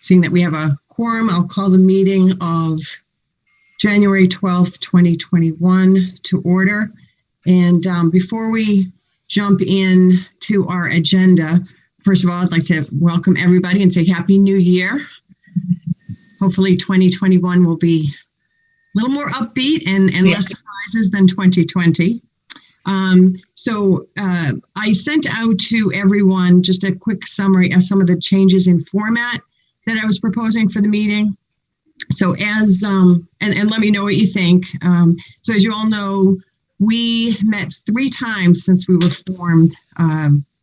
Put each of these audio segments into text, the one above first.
Seeing that we have a quorum, I'll call the meeting of January 12th, 2021 to order. And before we jump in to our agenda, first of all, I'd like to welcome everybody and say Happy New Year. Hopefully 2021 will be a little more upbeat and less surprises than 2020. So I sent out to everyone just a quick summary of some of the changes in format that I was proposing for the meeting. So as, and let me know what you think. So as you all know, we met 3 times since we were formed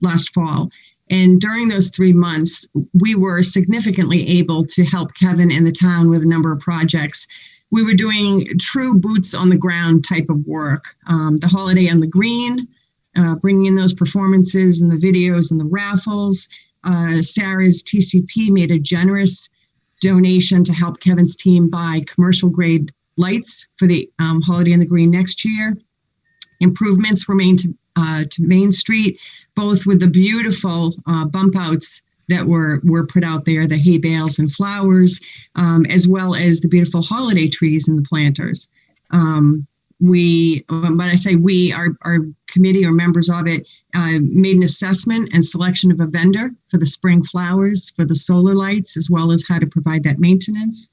last fall. And during those 3 months, we were significantly able to help Kevin and the town with a number of projects. We were doing true boots on the ground type of work. The Holiday on the Green, bringing in those performances and the videos and the raffles. Sarah's TCP made a generous donation to help Kevin's team buy commercial grade lights for the Holiday on the Green next year. Improvements were made to Main Street, both with the beautiful bump outs that were put out there, the hay bales and flowers, as well as the beautiful holiday trees and the planters. When I say we, our committee or members of it, made an assessment and selection of a vendor for the spring flowers, for the solar lights, as well as how to provide that maintenance.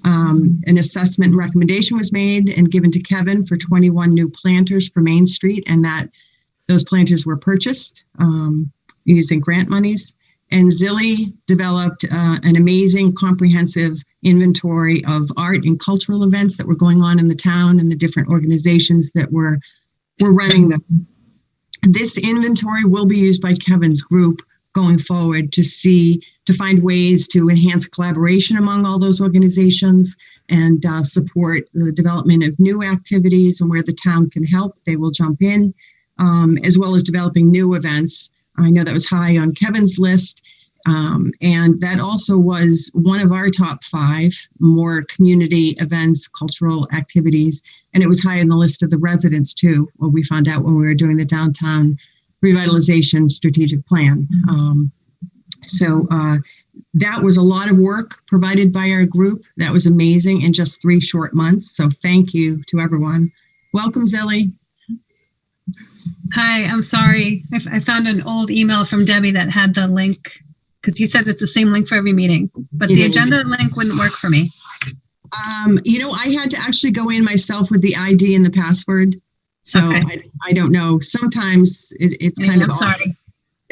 An assessment recommendation was made and given to Kevin for 21 new planters for Main Street, and those planters were purchased using grant monies. And Zilly developed an amazing comprehensive inventory of art and cultural events that were going on in the town and the different organizations that were running them. This inventory will be used by Kevin's group going forward to find ways to enhance collaboration among all those organizations and support the development of new activities, and where the town can help, they will jump in, as well as developing new events. I know that was high on Kevin's list, and that also was one of our top 5 more community events, cultural activities, and it was high on the list of the residents too, what we found out when we were doing the downtown revitalization strategic plan. So that was a lot of work provided by our group. That was amazing in just 3 short months, so thank you to everyone. Welcome, Zilly. Hi, I'm sorry. I found an old email from Debbie that had the link, because you said it's the same link for every meeting, but the agenda link wouldn't work for me. I had to actually go in myself with the ID and the password. So okay. I don't know. Sometimes it's kind of sorry.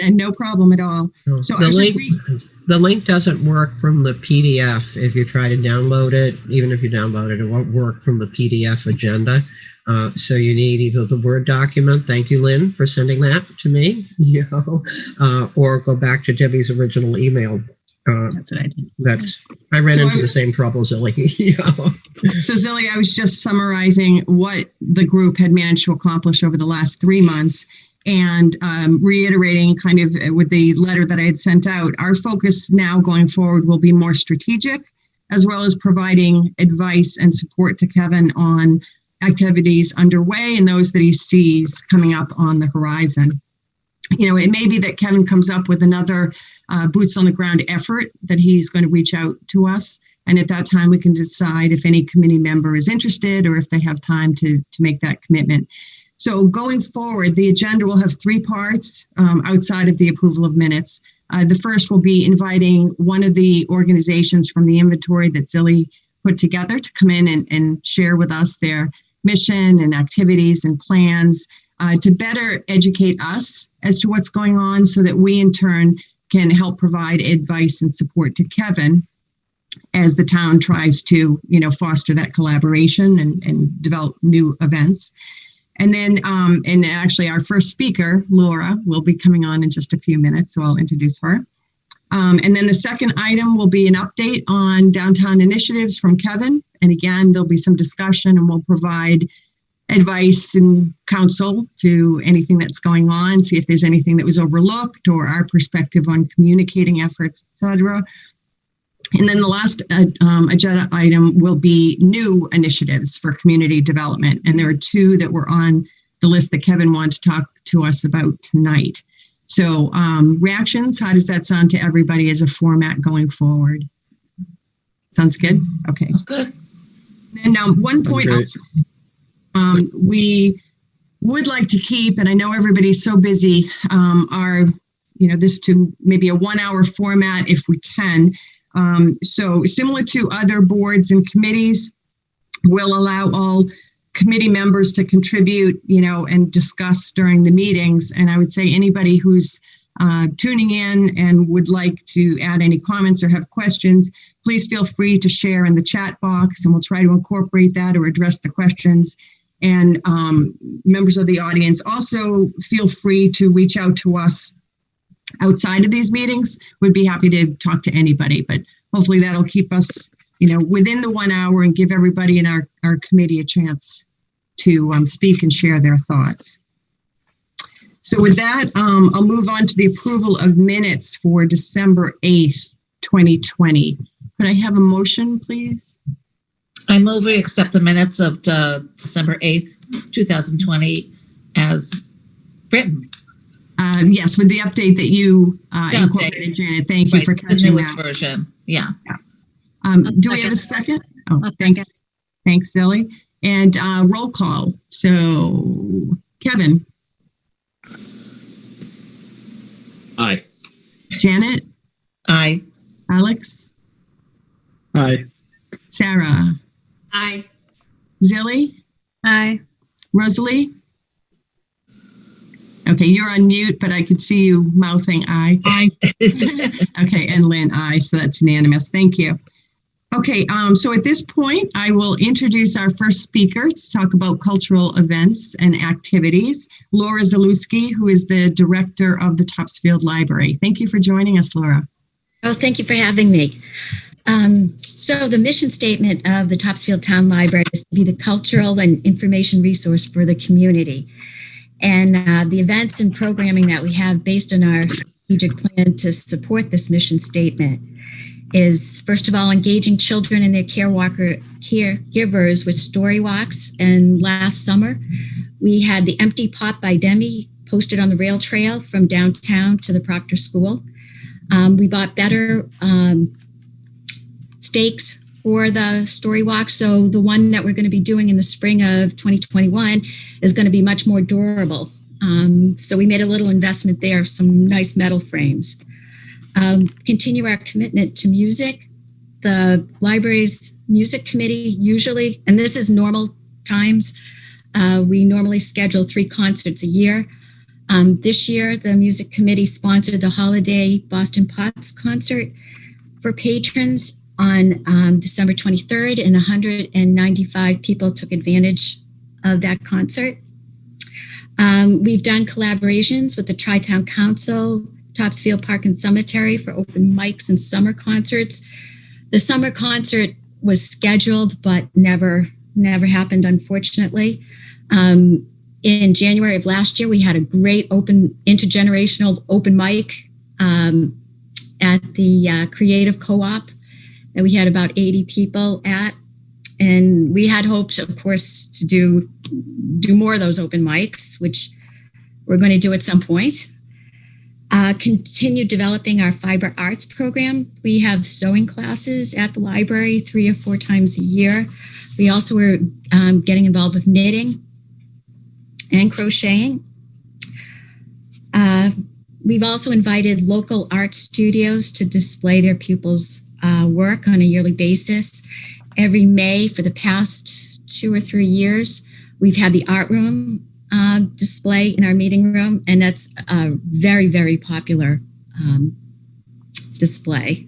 And no problem at all. No, so the link doesn't work from the PDF. If you try to download it, even if you download it, it won't work from the PDF agenda. So you need either the Word document, thank you, Lynn, for sending that to me, or go back to Debbie's original email. That's what I did. I ran into the same trouble, Zilly. So Zilly, I was just summarizing what the group had managed to accomplish over the last 3 months, and reiterating kind of with the letter that I had sent out, our focus now going forward will be more strategic, as well as providing advice and support to Kevin on activities underway and those that he sees coming up on the horizon. It may be that Kevin comes up with another boots on the ground effort that he's going to reach out to us. And at that time, we can decide if any committee member is interested or if they have time to make that commitment. So going forward, the agenda will have 3 parts outside of the approval of minutes. The first will be inviting one of the organizations from the inventory that Zilly put together to come in and share with us their mission and activities and plans to better educate us as to what's going on, so that we in turn can help provide advice and support to Kevin as the town tries to, foster that collaboration and develop new events. And then, and actually our first speaker, Laura, will be coming on in just a few minutes, so I'll introduce her. And then the second item will be an update on downtown initiatives from Kevin. And again, there'll be some discussion, and we'll provide advice and counsel to anything that's going on, see if there's anything that was overlooked or our perspective on communicating efforts, etc. And then the last agenda item will be new initiatives for community development. And there are 2 that were on the list that Kevin wanted to talk to us about tonight. So reactions, how does that sound to everybody as a format going forward? Sounds good? Okay. That's good. And now one point great. we would like to keep, and I know everybody's so busy, this to maybe a 1 hour format if we can. So similar to other boards and committees, we'll allow all committee members to contribute, and discuss during the meetings. And I would say anybody who's tuning in and would like to add any comments or have questions, please feel free to share in the chat box, and we'll try to incorporate that or address the questions. And members of the audience also feel free to reach out to us outside of these meetings. We'd be happy to talk to anybody, but hopefully that'll keep us, within the 1 hour and give everybody in our committee a chance to speak and share their thoughts. So with that, I'll move on to the approval of minutes for December 8th, 2020. Could I have a motion, please? I move we accept the minutes of December 8th, 2020 as written. Yes, with the update that you incorporated, Janet. Thank you for The catching newest that. version. Yeah. Do we have a second? Oh, thanks. Thanks, Silly. And roll call. So, Kevin. Aye. Janet. Aye. Alex. Aye. Sarah. Aye. Zilly. Aye. Rosalie. Okay, you're on mute, but I could see you mouthing aye. Aye. Okay, and Lynn, aye. So that's unanimous. Thank you. Okay, so at this point, I will introduce our first speaker to talk about cultural events and activities, Laura Zalewski, who is the director of the Topsfield Library. Thank you for joining us, Laura. Oh, thank you for having me. So the mission statement of the Topsfield Town Library is to be the cultural and information resource for the community. And the events and programming that we have based on our strategic plan to support this mission statement is, first of all, engaging children and their caregivers with story walks. And last summer, we had the Empty Pot by Demi posted on the rail trail from downtown to the Proctor School. We bought better stakes for the story walk. So the one that we're going to be doing in the spring of 2021 is going to be much more durable. So we made a little investment there, some nice metal frames. Continue our commitment to music. The library's music committee usually, and this is normal times, we normally schedule 3 concerts a year. This year, the music committee sponsored the holiday Boston Pops concert for patrons on December 23rd, and 195 people took advantage of that concert. We've done collaborations with the Tri-Town Council, Topsfield Park and Cemetery for open mics and summer concerts. The summer concert was scheduled, but never happened, unfortunately. In January of last year, we had a great intergenerational open mic at the Creative Co-op that we had about 80 people at. And we had hopes, of course, to do more of those open mics, which we're going to do at some point. Continue developing our fiber arts program. We have sewing classes at the library 3 or 4 times a year. We also are getting involved with knitting and crocheting. We've also invited local art studios to display their pupils' work on a yearly basis. Every May for the past 2 or 3 years, we've had the art room display in our meeting room, and that's a very, very popular display.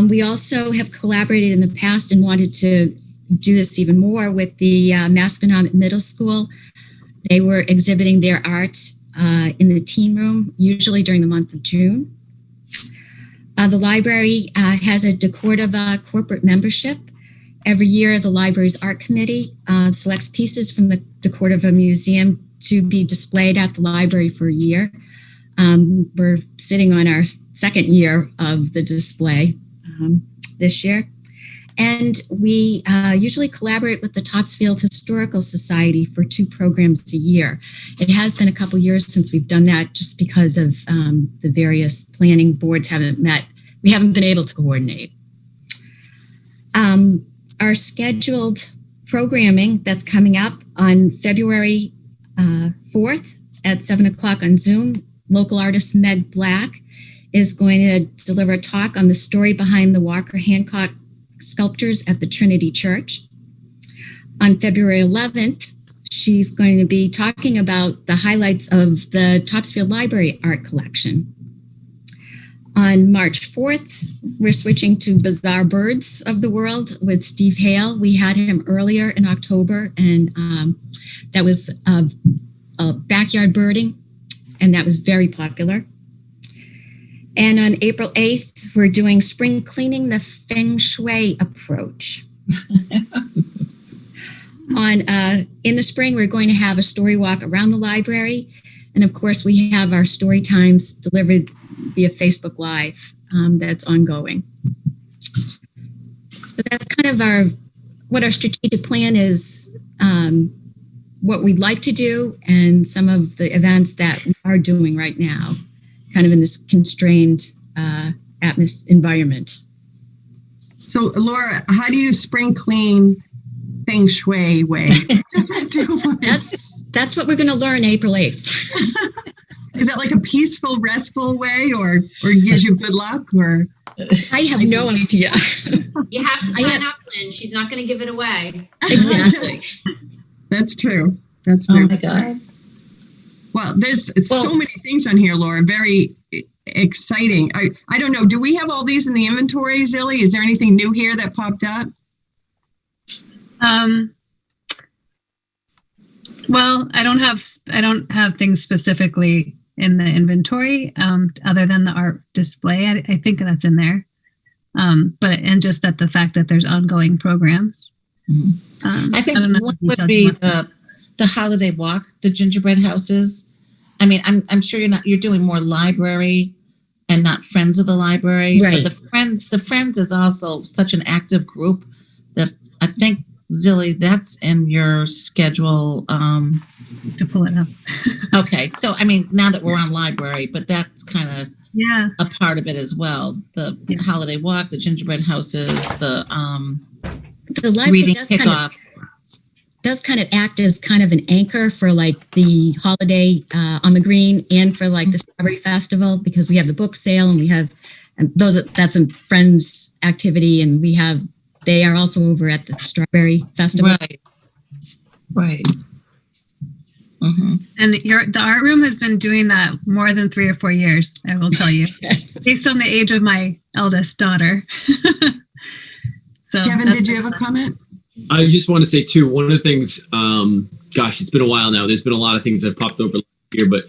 We also have collaborated in the past and wanted to do this even more with the Masconomet Middle School. They were exhibiting their art in the teen room, usually during the month of June. The library has a decorative corporate membership. Every year, the library's art committee selects pieces from the decorative museum to be displayed at the library for a year. We're sitting on our 2nd year of the display this year. And we usually collaborate with the Topsfield Historical Society for 2 programs a year. It has been a couple years since we've done that just because of the various planning boards haven't met. We haven't been able to coordinate. Our scheduled programming that's coming up on February 4th at 7 o'clock on Zoom, local artist Meg Black is going to deliver a talk on the story behind the Walker Hancock sculptures at the Trinity Church. On February 11th, she's going to be talking about the highlights of the Topsfield Library art collection. On March 4th, we're switching to Bizarre Birds of the World with Steve Hale. We had him earlier in October, and that was backyard birding, and that was very popular. And on April 8th, we're doing spring cleaning, the feng shui approach. In the spring, we're going to have a story walk around the library. And of course, we have our story times delivered via Facebook Live that's ongoing. So that's kind of what our strategic plan is, what we'd like to do, and some of the events that we are doing right now, kind of in this constrained environment. So, Laura, how do you spring clean feng shui way? That's what we're going to learn April 8th. Is that like a peaceful, restful way, or gives you good luck, or? I have no idea. You have to sign up, Lynn. She's not going to give it away. Exactly. That's true. That's true. Oh my God. Well, there's so many things on here, Laura. Very exciting. I don't know. Do we have all these in the inventory, Zilly? Is there anything new here that popped up? Well, I don't have things specifically in the inventory, other than the art display. I think that's in there. And just that the fact that there's ongoing programs. I think one would be the holiday walk, the gingerbread houses. I mean, I'm sure you're doing more library and not friends of the library. Right. But the friends is also such an active group that I think, Zilly, that's in your schedule. To pull it up. Okay. So, I mean, now that we're on library, but that's kind of a part of it as well. The holiday walk, the gingerbread houses, the library reading does kickoff. Does kind of act as kind of an anchor for like the holiday on the green and for like the Strawberry Festival, because we have the book sale and we have that's a friends activity, and they are also over at the Strawberry Festival. Right. Mm-hmm. And the art room has been doing that more than 3 or 4 years, I will tell you, based on the age of my eldest daughter. So, Kevin, did you have a comment? I just want to say too, one of the things, it's been a while now. There's been a lot of things that have popped over here, but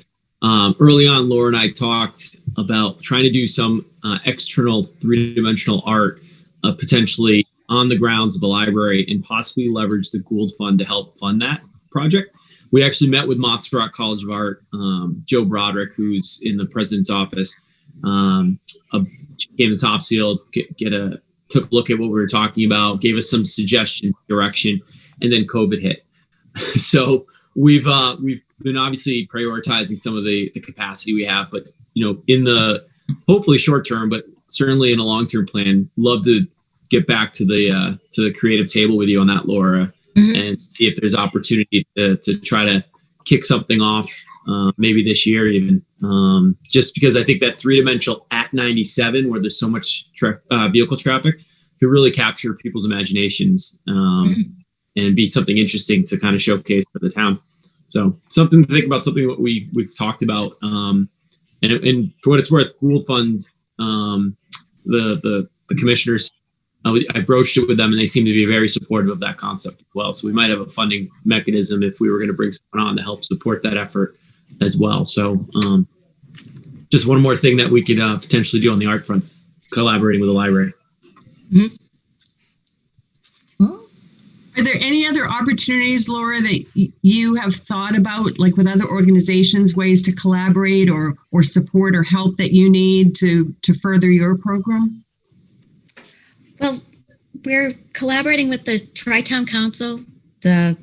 early on, Laura and I talked about trying to do some external 3-dimensional art, potentially on the grounds of the library, and possibly leverage the Gould Fund to help fund that project. We actually met with Montserrat College of Art, Joe Broderick, who's in the president's office, came to Topsfield, took a look at what we were talking about, gave us some suggestions, direction, and then COVID hit. So we've been obviously prioritizing some of the capacity we have, but in the hopefully short term, but certainly in a long-term plan, love to get back to the creative table with you on that, Laura, and see if there's opportunity to try to kick something off, maybe this year even, just because I think that 3-dimensional at 97, where there's so much vehicle traffic, could really capture people's imaginations and be something interesting to kind of showcase for the town. So something to think about, something that we've talked about, and for what it's worth, Gould Fund, the commissioners, I broached it with them, and they seem to be very supportive of that concept as well. So we might have a funding mechanism if we were going to bring someone on to help support that effort as well. So just one more thing that we could potentially do on the art front, collaborating with the library. Are there any other opportunities, Laura, that you have thought about, like with other organizations, ways to collaborate or support or help that you need to further your program? Well, we're collaborating with the Tri-Town Council, the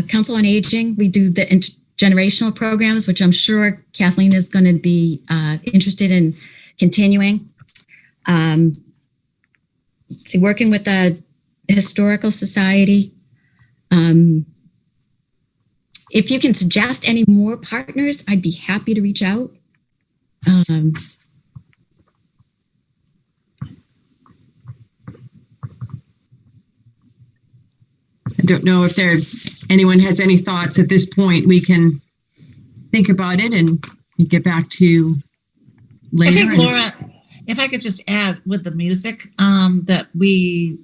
Council on Aging. We do the intergenerational programs, which I'm sure Kathleen is going to be interested in continuing. Working with the Historical Society. If you can suggest any more partners, I'd be happy to reach out. I don't know if anyone has any thoughts at this point. We can think about it and get back to you later. I think, Laura, if I could just add with the music that we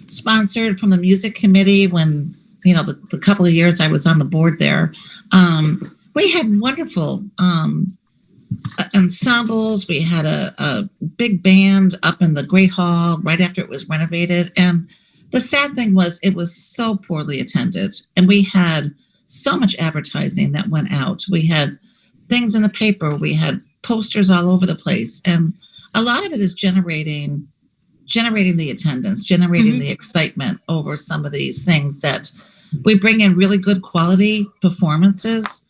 sponsored from the music committee when, the couple of years I was on the board there, we had wonderful ensembles. We had a big band up in the Great Hall right after it was renovated. And the sad thing was it was so poorly attended. And we had so much advertising that went out. We had things in the paper. We had posters all over the place. And a lot of it is generating the attendance, generating the excitement over some of these things that we bring in really good quality performances.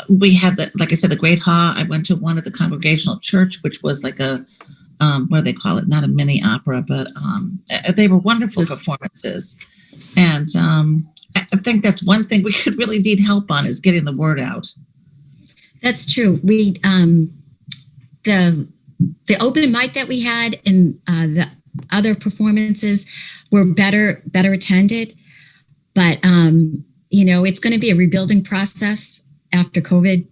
We had like I said, the Great Hall. I went to one at the Congregational Church, which was like a, what do they call it? Not a mini opera, but they were wonderful performances. And I think that's one thing we could really need help on is getting the word out. That's true. We, the open mic that we had and the other performances were better attended, but it's going to be a rebuilding process after COVID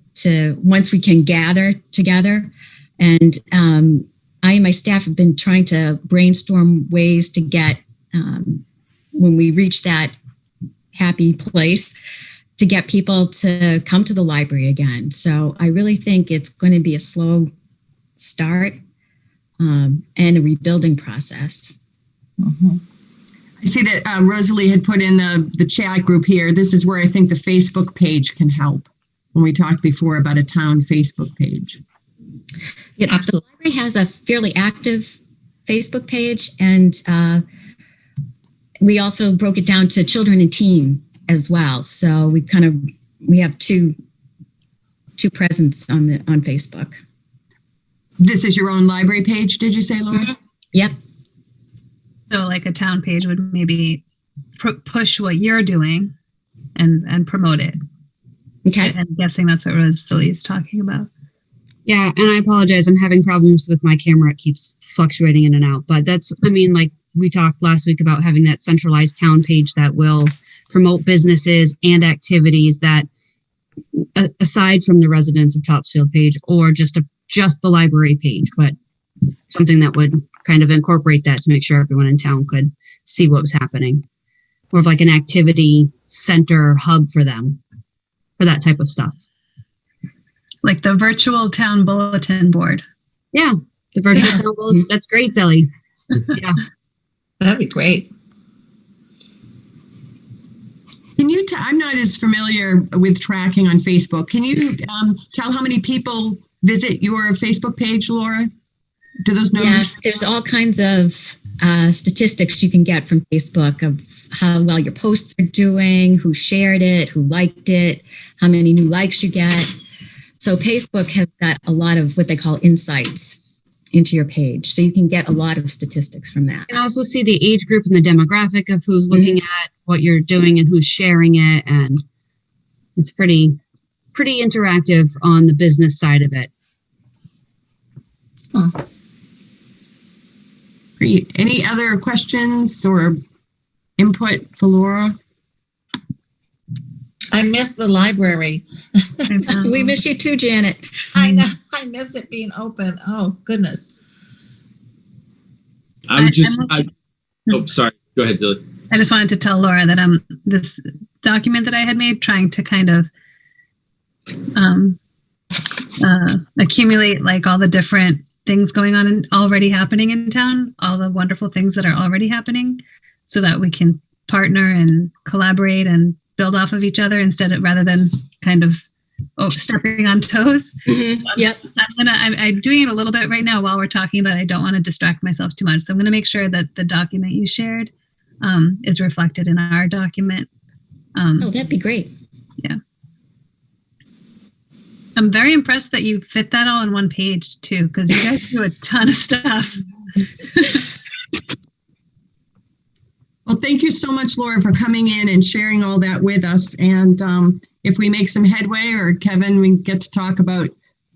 once we can gather together. And I and my staff have been trying to brainstorm ways to get, when we reach that happy place, to get people to come to the library again. So I really think it's going to be a slow start and a rebuilding process. Mm-hmm. I see that Rosalie had put in the chat group here. This is where I think the Facebook page can help when we talked before about a town Facebook page. Yeah, absolutely. The library has a fairly active Facebook page, and we also broke it down to children and teen as well. So we have two presence on Facebook. This is your own library page, did you say, Laura? Mm-hmm. Yep. So like a town page would maybe push what you're doing and promote it. Okay. I'm guessing that's what Rosalie is talking about. Yeah, and I apologize. I'm having problems with my camera. It keeps fluctuating in and out. But like we talked last week about having that centralized town page that will promote businesses and activities that, aside from the residents of Topsfield page or just the library page, but something that would kind of incorporate that to make sure everyone in town could see what was happening. More of like an activity center hub for them, for that type of stuff. Like the virtual town bulletin board. Yeah, the virtual town bulletin. That's great, Zelly. Yeah. That'd be great. Can you I'm not as familiar with tracking on Facebook. Can you tell how many people visit your Facebook page, Laura? Do those numbers? Yeah, there's all kinds of statistics you can get from Facebook of how well your posts are doing, who shared it, who liked it, how many new likes you get. So Facebook has got a lot of what they call insights into your page. So you can get a lot of statistics from that. You can also see the age group and the demographic of who's looking at what you're doing and who's sharing it. And it's pretty interactive on the business side of it. Huh. Great. Any other questions or input for Laura? I miss the library. We miss you too, Janet. I know. I miss it being open. Oh, goodness. Sorry. Go ahead, Zilly. I just wanted to tell Laura that this document that I had made, trying to kind of accumulate like all the different things going on and already happening in town, all the wonderful things that are already happening, so that we can partner and collaborate and build off of each other rather than kind of stepping on toes. Mm-hmm. So Yep. I'm doing it a little bit right now while we're talking, but I don't want to distract myself too much. So I'm going to make sure that the document you shared is reflected in our document. That'd be great. Yeah. I'm very impressed that you fit that all in one page too, because you guys do a ton of stuff. you so much, Laura, for coming in and sharing all that with us. And if we make some headway, or Kevin, we get to talk about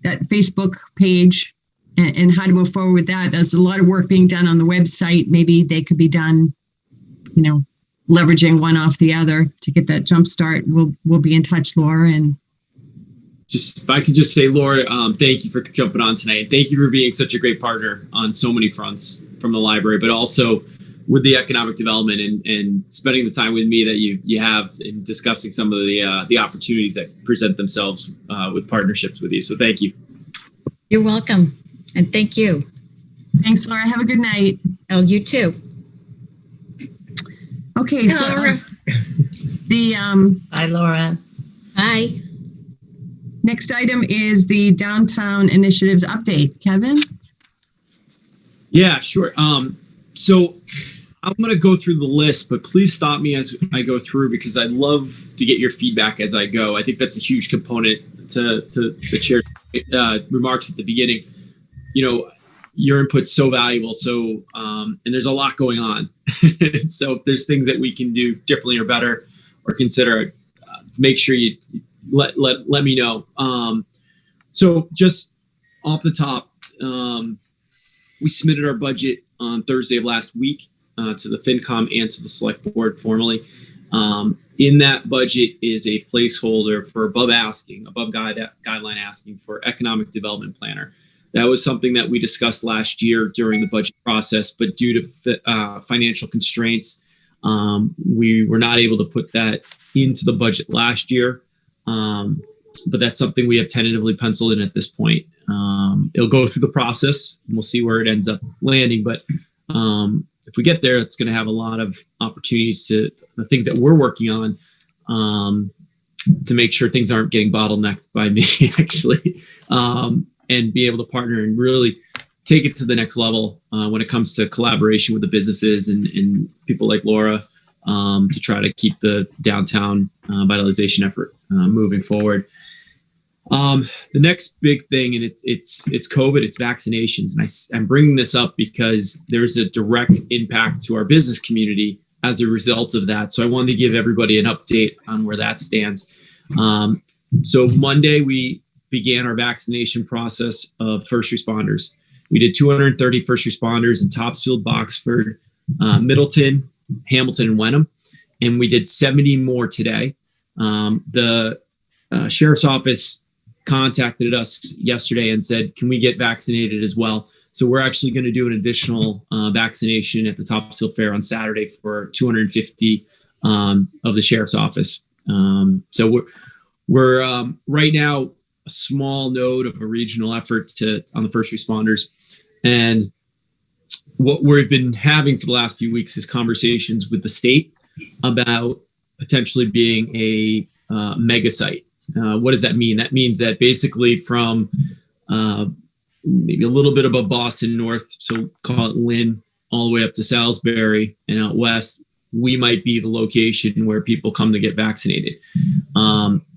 that Facebook page and how to move forward with that. There's a lot of work being done on the website. Maybe they could be done, leveraging one off the other to get that jump start. We'll be in touch, Laura. And if I could just say, Laura, thank you for jumping on tonight. Thank you for being such a great partner on so many fronts from the library, but also with the economic development and spending the time with me that you have in discussing some of the opportunities that present themselves with partnerships with you. So thank you. You're welcome. And thank you. Thanks, Laura. Have a good night. Oh, you too. Okay, so Bye, Laura. Bye. next item is the downtown initiatives update. Kevin? Yeah, sure. So I'm going to go through the list, but please stop me as I go through because I'd love to get your feedback as I go. I think that's a huge component to the chair's remarks at the beginning. You know, your input's so valuable. So, and there's a lot going on. So if there's things that we can do differently or better or consider, make sure you let me know. So just off the top, we submitted our budget on Thursday of last week to the FinCom and to the Select Board formally. In that budget is a placeholder for above guideline asking for economic development planner. That was something that we discussed last year during the budget process, but due to financial constraints, we were not able to put that into the budget last year. But that's something we have tentatively penciled in at this point. It'll go through the process and we'll see where it ends up landing. But if we get there, it's going to have a lot of opportunities to the things that we're working on to make sure things aren't getting bottlenecked by me, actually, and be able to partner and really take it to the next level when it comes to collaboration with the businesses and people like Laura to try to keep the downtown vitalization effort moving forward. The next big thing, and it's COVID, it's vaccinations. And I'm bringing this up because there's a direct impact to our business community as a result of that. So I wanted to give everybody an update on where that stands. So Monday, we began our vaccination process of first responders. We did 230 first responders in Topsfield, Boxford, Middleton, Hamilton, and Wenham. And we did 70 more today. The sheriff's office contacted us yesterday and said, can we get vaccinated as well? So we're actually going to do an additional vaccination at the Topsfield Fair on Saturday for 250 of the sheriff's office. So we're right now a small node of a regional effort on the first responders. And what we've been having for the last few weeks is conversations with the state about potentially being a mega site. What does that mean? That means that basically from maybe a little bit above Boston north, so call it Lynn, all the way up to Salisbury and out west, we might be the location where people come to get vaccinated.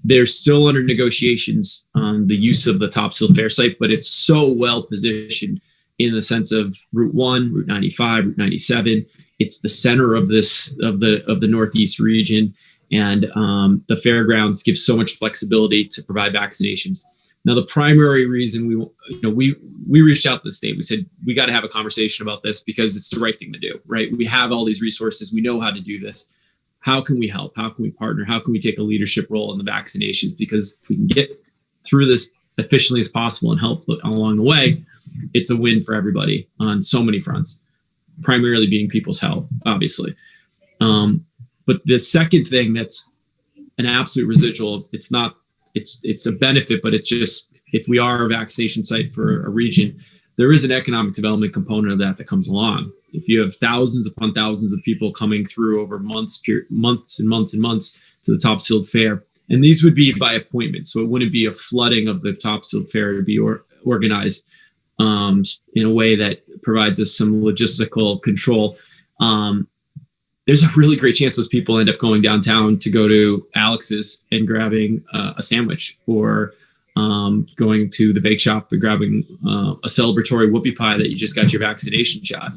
They're still under negotiations on the use of the Topsfield Fair site, but it's so well positioned in the sense of Route 1, Route 95, Route 97. It's the center of the Northeast region. And the fairgrounds give so much flexibility to provide vaccinations. Now, the primary reason we reached out to the state, we said, we got to have a conversation about this because it's the right thing to do, right? We have all these resources. We know how to do this. How can we help? How can we partner? How can we take a leadership role in the vaccinations? Because if we can get through this efficiently as possible and help along the way, it's a win for everybody on so many fronts, primarily being people's health, obviously. But the second thing that's an absolute residual, it's a benefit, but it's just, if we are a vaccination site for a region, there is an economic development component of that comes along. If you have thousands upon thousands of people coming through over months and months to the Topsfield Fair, and these would be by appointment. So it wouldn't be a flooding of the Topsfield Fair to be organized in a way that provides us some logistical control. There's a really great chance those people end up going downtown to go to Alex's and grabbing a sandwich, or going to the bake shop and grabbing a celebratory whoopie pie that you just got your vaccination shot.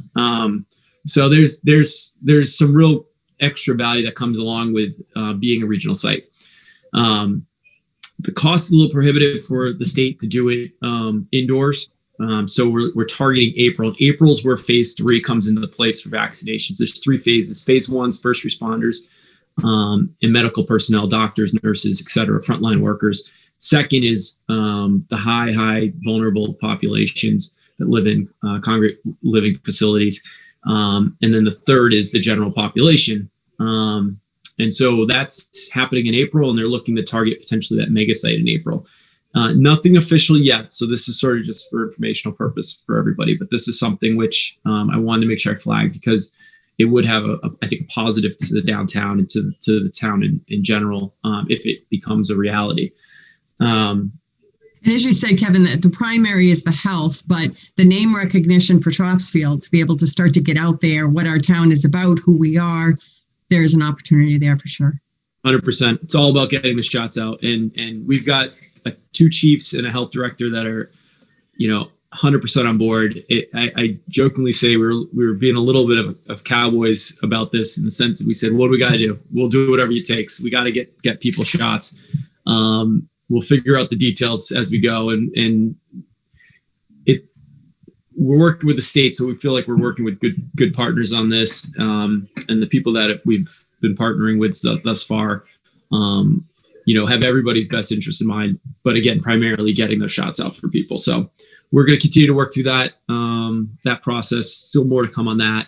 So there's some real extra value that comes along with being a regional site. The cost is a little prohibitive for the state to do it indoors. So we're targeting April. April's where phase 3 comes into place for vaccinations. There's 3 phases. Phase 1 is first responders and medical personnel, doctors, nurses, et cetera, frontline workers. Second is the high vulnerable populations that live in congregate living facilities. And then the third is the general population. And so that's happening in April, and they're looking to target potentially that mega site in April. Nothing official yet, so this is sort of just for informational purpose for everybody. But this is something which I wanted to make sure I flagged because it would have, I think, a positive to the downtown and to the town in general if it becomes a reality. And as you said, Kevin, that the primary is the health, but the name recognition for Topsfield to be able to start to get out there, what our town is about, who we are, there's an opportunity there for sure. 100%. It's all about getting the shots out. And we've got 2 chiefs and a health director that are, 100% on board. I jokingly say we were being a little bit of cowboys about this in the sense that we said, what do we got to do? We'll do whatever it takes. We got to get people shots. We'll figure out the details as we go. And we're working with the state, so we feel like we're working with good partners on this. And the people that we've been partnering with thus far, have everybody's best interest in mind. But again, primarily getting those shots out for people. So we're going to continue to work through that process. Still more to come on that.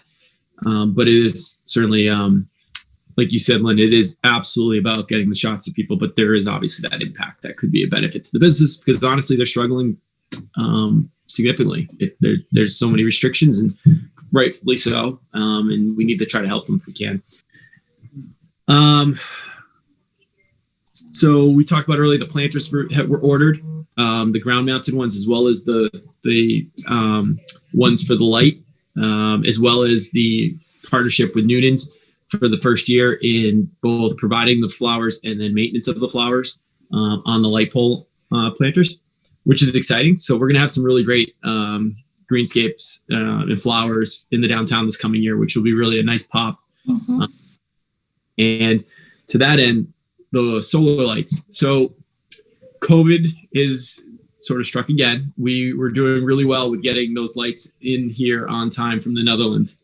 But it is certainly, like you said, Lynn, it is absolutely about getting the shots to people. But there is obviously that impact that could be a benefit to the business because honestly, they're struggling significantly. There's so many restrictions, and rightfully so. And we need to try to help them if we can. So we talked about earlier, the planters were ordered, the ground mounted ones, as well as the ones for the light, as well as the partnership with Noonan's for the first year in both providing the flowers and then maintenance of the flowers on the light pole planters, which is exciting. So we're going to have some really great greenscapes and flowers in the downtown this coming year, which will be really a nice pop. Mm-hmm. And to that end, the solar lights. So COVID is sort of struck again. We were doing really well with getting those lights in here on time from the Netherlands.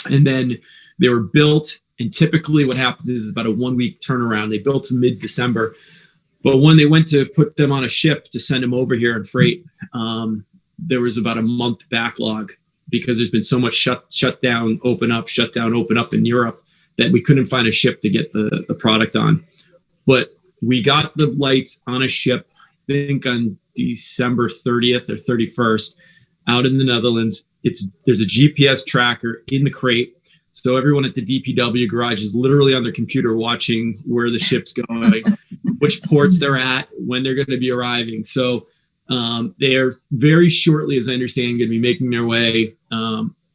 And then they were built. And typically what happens is about a 1-week turnaround. They built in mid-December. But when they went to put them on a ship to send them over here in freight, there was about a month backlog because there's been so much shut down, open up in Europe that we couldn't find a ship to get the product on. But we got the lights on a ship, I think on December 30th or 31st out in the Netherlands. There's a GPS tracker in the crate. So everyone at the DPW garage is literally on their computer watching where the ship's going, which ports they're at, when they're going to be arriving. So they are very shortly, as I understand, going to be making their way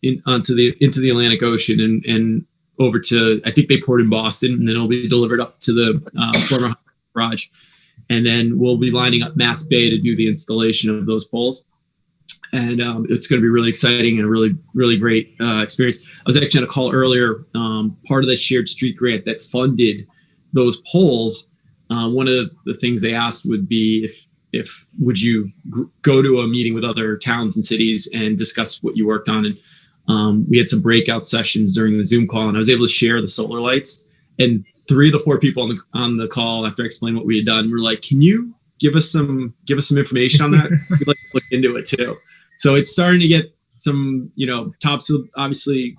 into the Atlantic Ocean and over to, I think they port in Boston, and then it'll be delivered up to the former garage. And then we'll be lining up Mass Bay to do the installation of those poles. And it's going to be really exciting and a really, really great experience. I was actually on a call earlier, part of the shared street grant that funded those poles. One of the things they asked would be if would you go to a meeting with other towns and cities and discuss what you worked on. And we had some breakout sessions during the Zoom call, and I was able to share the solar lights. And 3 of the 4 people on the call, after I explained what we had done, were like, "Can you give us some information on that? We'd like to look into it too." So it's starting to get some, Topsfield, obviously,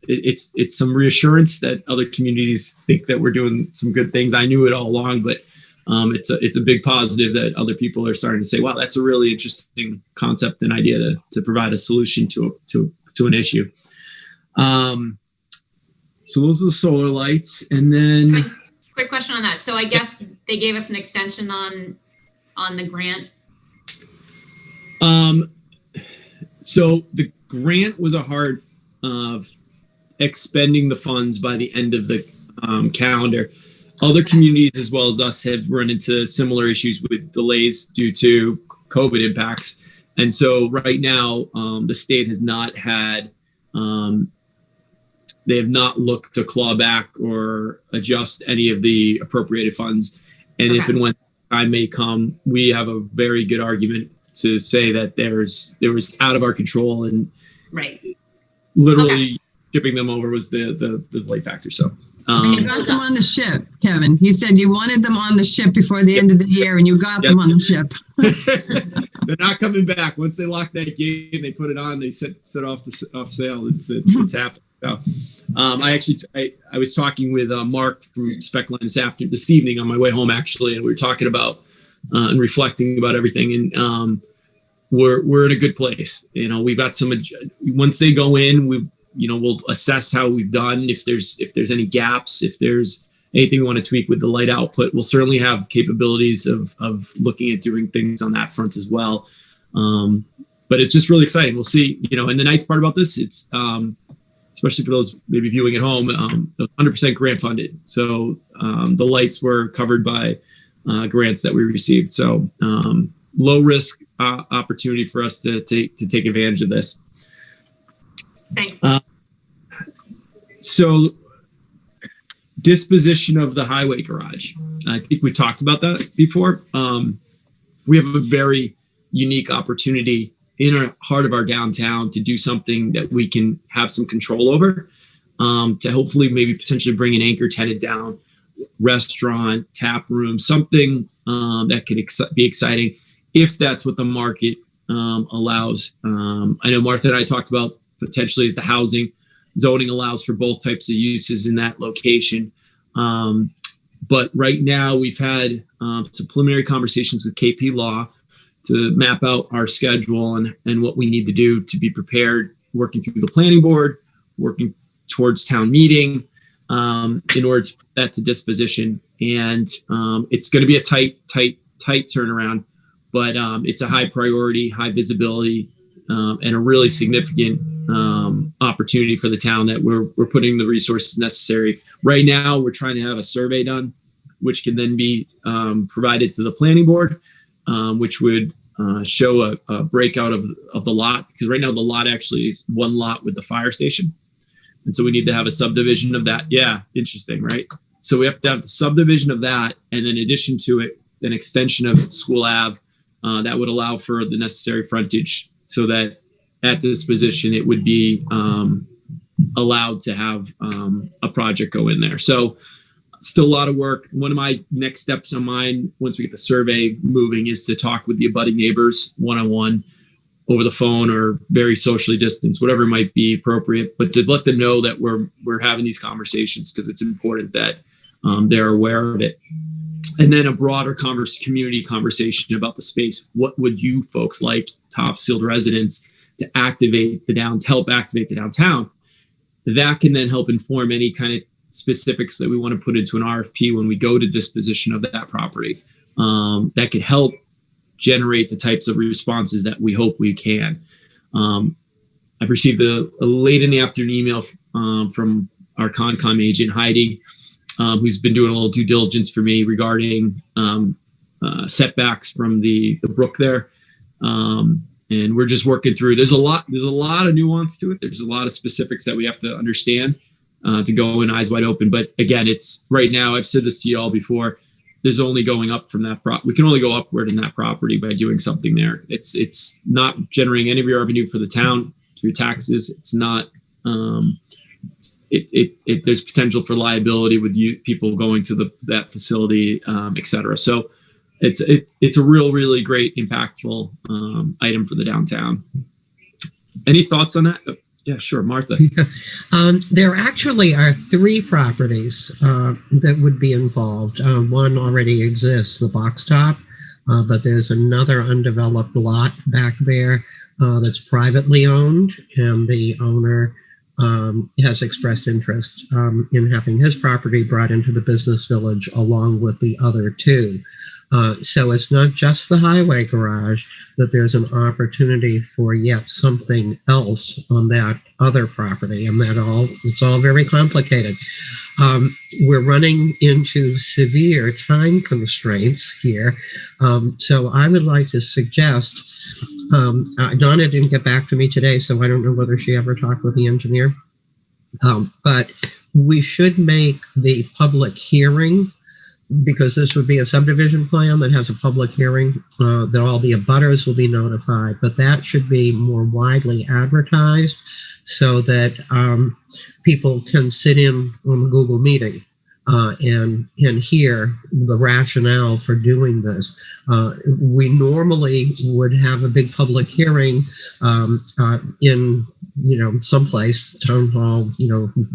it's some reassurance that other communities think that we're doing some good things. I knew it all along, but it's a big positive that other people are starting to say, wow, that's a really interesting concept and idea to provide a solution to an issue. So those are the solar lights. And then quick question on that. So I guess they gave us an extension on the grant. So the grant was a hard expending the funds by the end of the calendar. Other communities as well as us have run into similar issues with delays due to COVID impacts. And so right now, the state has not had they have not looked to claw back or adjust any of the appropriated funds. And if and when time may come, we have a very good argument to say that there was out of our control, and literally shipping them over was the delay factor. So you got them on the ship, Kevin. You said you wanted them on the ship before the end of the year, and you got them on the ship. They're not coming back. Once they lock that gate and they put it on, they set off sail. It's happening. So, I was talking with Mark from Specline this evening on my way home, actually, and we were talking about and reflecting about everything, and we're in a good place. You know, we've got once they go in, we'll assess how we've done. If there's any gaps, if there's anything we want to tweak with the light output, we'll certainly have capabilities of looking at doing things on that front as well. But it's just really exciting. We'll see, and the nice part about this, it's, especially for those maybe viewing at home, 100% grant funded. So the lights were covered by grants that we received. So low risk opportunity for us to take advantage of this. Thanks. So disposition of the highway garage. I think we talked about that before. We have a very unique opportunity in our heart of our downtown to do something that we can have some control over, to hopefully maybe potentially bring an anchor tenant down, restaurant, tap room, something that could be exciting if that's what the market allows. I know Martha and I talked about potentially as the housing zoning allows for both types of uses in that location. But right now we've had some preliminary conversations with KP Law to map out our schedule and what we need to do to be prepared, working through the planning board, working towards town meeting in order to put that to disposition. And it's going to be a tight turnaround, but it's a high priority, high visibility, and a really significant opportunity for the town that we're putting the resources necessary. Right now, we're trying to have a survey done, which can then be provided to the planning board, which would show a breakout of the lot, because right now the lot actually is one lot with the fire station. And so we need to have a subdivision of that. Yeah, interesting, right? So we have to have the subdivision of that, and in addition to it, an extension of School Ave that would allow for the necessary frontage so that at disposition it would be allowed to have a project go in there. So still a lot of work. One of my next steps on mine, once we get the survey moving, is to talk with the abutting neighbors one-on-one over the phone or very socially distanced, whatever might be appropriate, but to let them know that we're having these conversations, because it's important that they're aware of it. And then a broader community conversation about the space. What would you folks like, Topsfield residents, to help activate the downtown? That can then help inform any kind of specifics that we want to put into an RFP when we go to disposition of that property. That could help generate the types of responses that we hope we can. I've received a late in the afternoon email from our Concom agent, Heidi, who's been doing a little due diligence for me regarding setbacks from the brook there. And we're just working through. There's a lot of nuance to it. There's a lot of specifics that we have to understand to go in eyes wide open. But again, it's right now, I've said this to you all before, there's only going up from that we can only go upward in that property by doing something there. It's not generating any revenue for the town through taxes. It's not, there's potential for liability with people going to that facility, et cetera. So it's a really great, impactful item for the downtown. Any thoughts on that? Yeah, sure, Martha. There actually are 3 properties that would be involved. One already exists, the Box Top, but there's another undeveloped lot back there that's privately owned, and the owner has expressed interest in having his property brought into the business village along with the other 2. So it's not just the highway garage, that there's an opportunity for yet something else on that other property, and it's all very complicated. We're running into severe time constraints here. So I would like to suggest, Donna didn't get back to me today, so I don't know whether she ever talked with the engineer. But we should make the public hearing, because this would be a subdivision plan that has a public hearing, that all the abutters will be notified, but that should be more widely advertised so that people can sit in on the Google meeting and hear the rationale for doing this. We normally would have a big public hearing in someplace, town hall,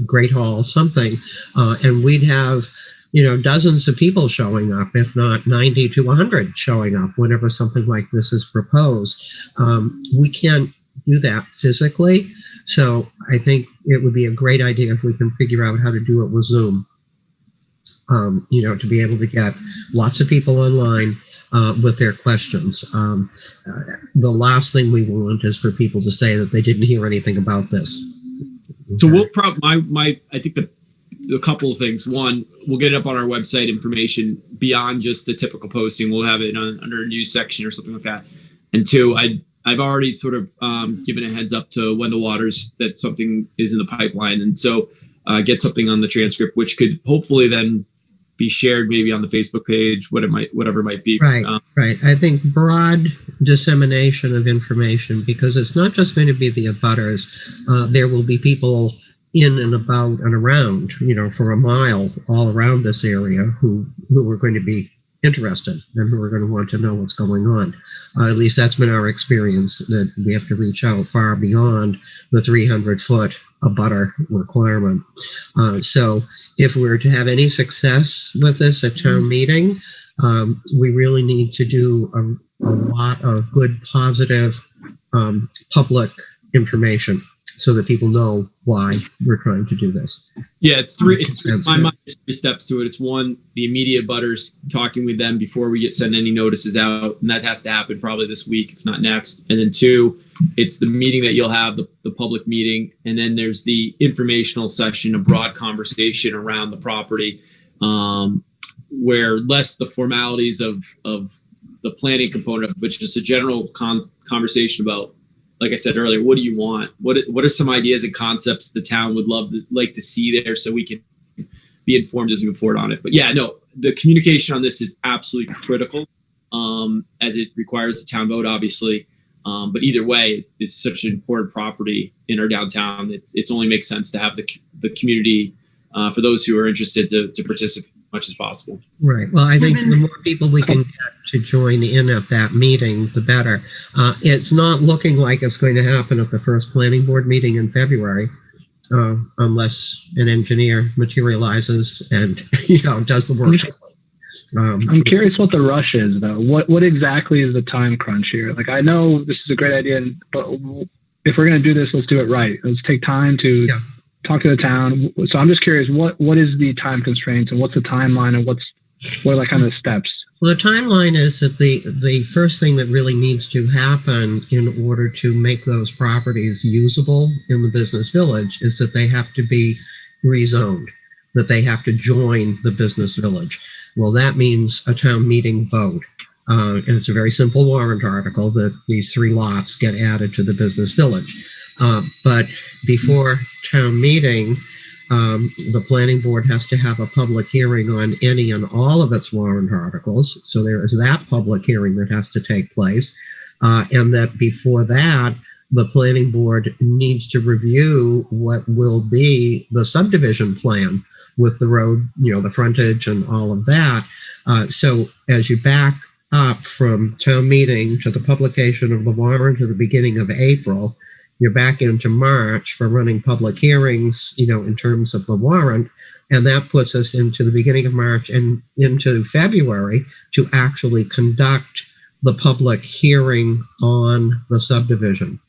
great hall, something, and we'd have dozens of people showing up, if not 90 to 100 showing up whenever something like this is proposed. We can't do that physically, so I think it would be a great idea if we can figure out how to do it with Zoom. To be able to get lots of people online with their questions. The last thing we want is for people to say that they didn't hear anything about this. So we'll I think a couple of things. One, we'll get it up on our website information beyond just the typical posting. We'll have it under a news section or something like that. And two, I've already sort of given a heads up to Wendell Waters that something is in the pipeline. And so get something on the transcript, which could hopefully then be shared maybe on the Facebook page, whatever it might be. Right, right. I think broad dissemination of information, because it's not just going to be the abutters. There will be people in and about and around, for a mile all around this area who are going to be interested and who are going to want to know what's going on. At least that's been our experience, that we have to reach out far beyond the 300-foot abutter requirement. So if we're to have any success with this at town meeting, we really need to do a lot of good, positive public information so that people know why we're trying to do this. Yeah, it's my mind, there's 3 steps to it. It's one, the immediate butters, talking with them before we send any notices out, and that has to happen probably this week, if not next. And then 2, it's the meeting that you'll have, the public meeting, and then there's the informational session, a broad conversation around the property, where less the formalities of the planning component of it, but just a general conversation about, like I said earlier, what do you want? What are some ideas and concepts the town would like to see there, so we can be informed as we move forward on it? But yeah, no, the communication on this is absolutely critical, as it requires a town vote, obviously. But either way, it's such an important property in our downtown. It only makes sense to have the community, for those who are interested, to participate as much as possible. Right. Well, I think the more people we can get to join in at that meeting, the better. It's not looking like it's going to happen at the first planning board meeting in February, unless an engineer materializes and does the work. I'm curious what the rush is, though. What exactly is the time crunch here? Like, I know this is a great idea, but if we're going to do this, let's do it right. Let's take time to talk to the town. So I'm just curious, what is the time constraints, and what's the timeline, and what are the kind of steps? Well, the timeline is that the first thing that really needs to happen in order to make those properties usable in the business village is that they have to be rezoned, that they have to join the business village. Well, that means a town meeting vote. And it's a very simple warrant article that these 3 lots get added to the business village. But before town meeting, the planning board has to have a public hearing on any and all of its warrant articles. So there is that public hearing that has to take place. And that before that, the planning board needs to review what will be the subdivision plan with the road, the frontage and all of that. So as you back up from town meeting to the publication of the warrant to the beginning of April, you're back into March for running public hearings, in terms of the warrant. And that puts us into the beginning of March and into February to actually conduct the public hearing on the subdivision.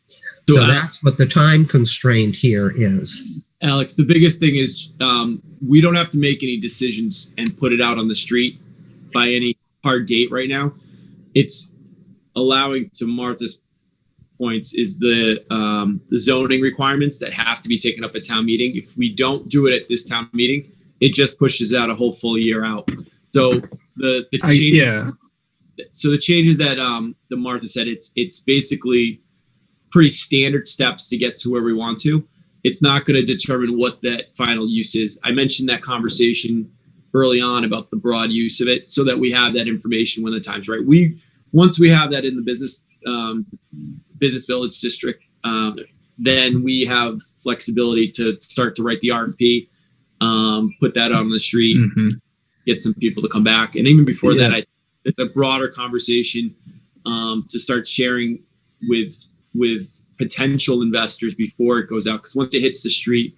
So that's what the time constraint here is. Alex, the biggest thing is we don't have to make any decisions and put it out on the street by any hard date right now. It's allowing, to Martha's points, is the zoning requirements that have to be taken up at town meeting. If we don't do it at this town meeting, it just pushes out a whole full year out. So the changes. So the changes that the Martha said, it's basically pretty standard steps to get to where we want to. it's not going to determine what that final use is. I mentioned that conversation early on about the broad use of it, so that we have that information when the time's right. Once we have that in the business village district, then we have flexibility to start to write the RFP, put that on the street, get some people to come back, and even before that, it's a broader conversation to start sharing with potential investors before it goes out. Because once it hits the street,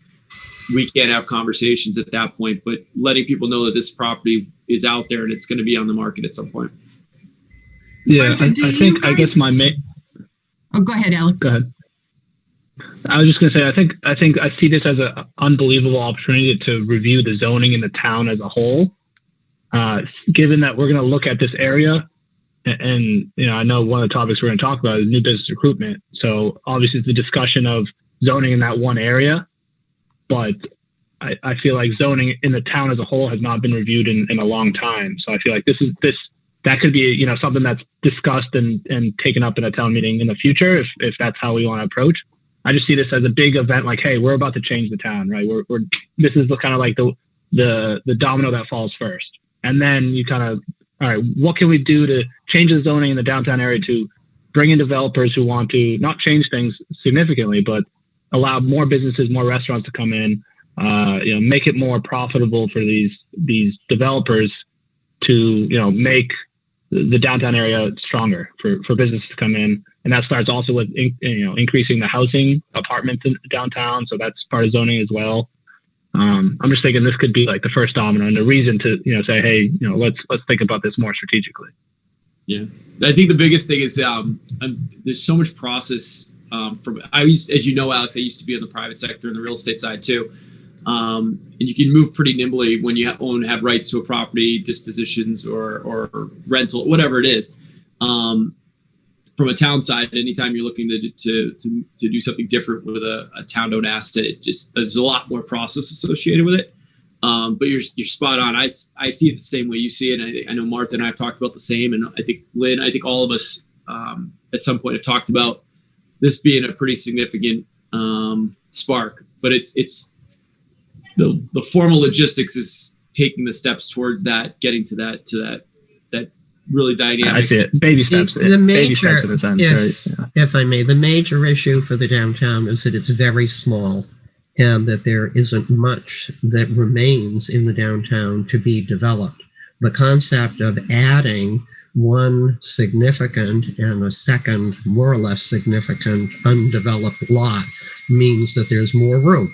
we can't have conversations at that point. But letting people know that this property is out there and it's going to be on the market at some point. Yeah, Martha, I guess my main. Oh, go ahead, Alex. Go ahead. I was just going to say, I think I see this as an unbelievable opportunity to review the zoning in the town as a whole. Given that we're going to look at this area, and I know one of the topics we're going to talk about is new business recruitment. So obviously it's the discussion of zoning in that one area, but I feel like zoning in the town as a whole has not been reviewed in a long time. So I feel like that could be something that's discussed and taken up in a town meeting in the future if that's how we want to approach. I just see this as a big event, like, hey, we're about to change the town, right? This is kind of like the domino that falls first. And then you kind of, all right, what can we do to change the zoning in the downtown area to bring in developers who want to not change things significantly, but allow more businesses, more restaurants to come in, make it more profitable for these developers to, make the downtown area stronger for businesses to come in. And that starts also with, increasing the housing apartments in downtown. So that's part of zoning as well. I'm just thinking this could be like the first domino and a reason to, say, hey, let's think about this more strategically. Yeah, I think the biggest thing is there's so much process. As you know, Alex, I used to be in the private sector and the real estate side too. And you can move pretty nimbly when you have rights to a property, dispositions or rental, whatever it is. From a town side, anytime you're looking to do something different with a town-owned asset, there's a lot more process associated with it. But you're spot on. I see it the same way you see it. I know Martha and I have talked about the same, and I think Lynn, I think all of us at some point have talked about this being a pretty significant spark. But it's the formal logistics is taking the steps towards that, getting to that really dynamic. I see it. Baby steps. Baby steps in a sense, right? If I may, the major issue for the downtown is that it's very small and that there isn't much that remains in the downtown to be developed. The concept of adding one significant and a second, more or less significant, undeveloped lot means that there's more room.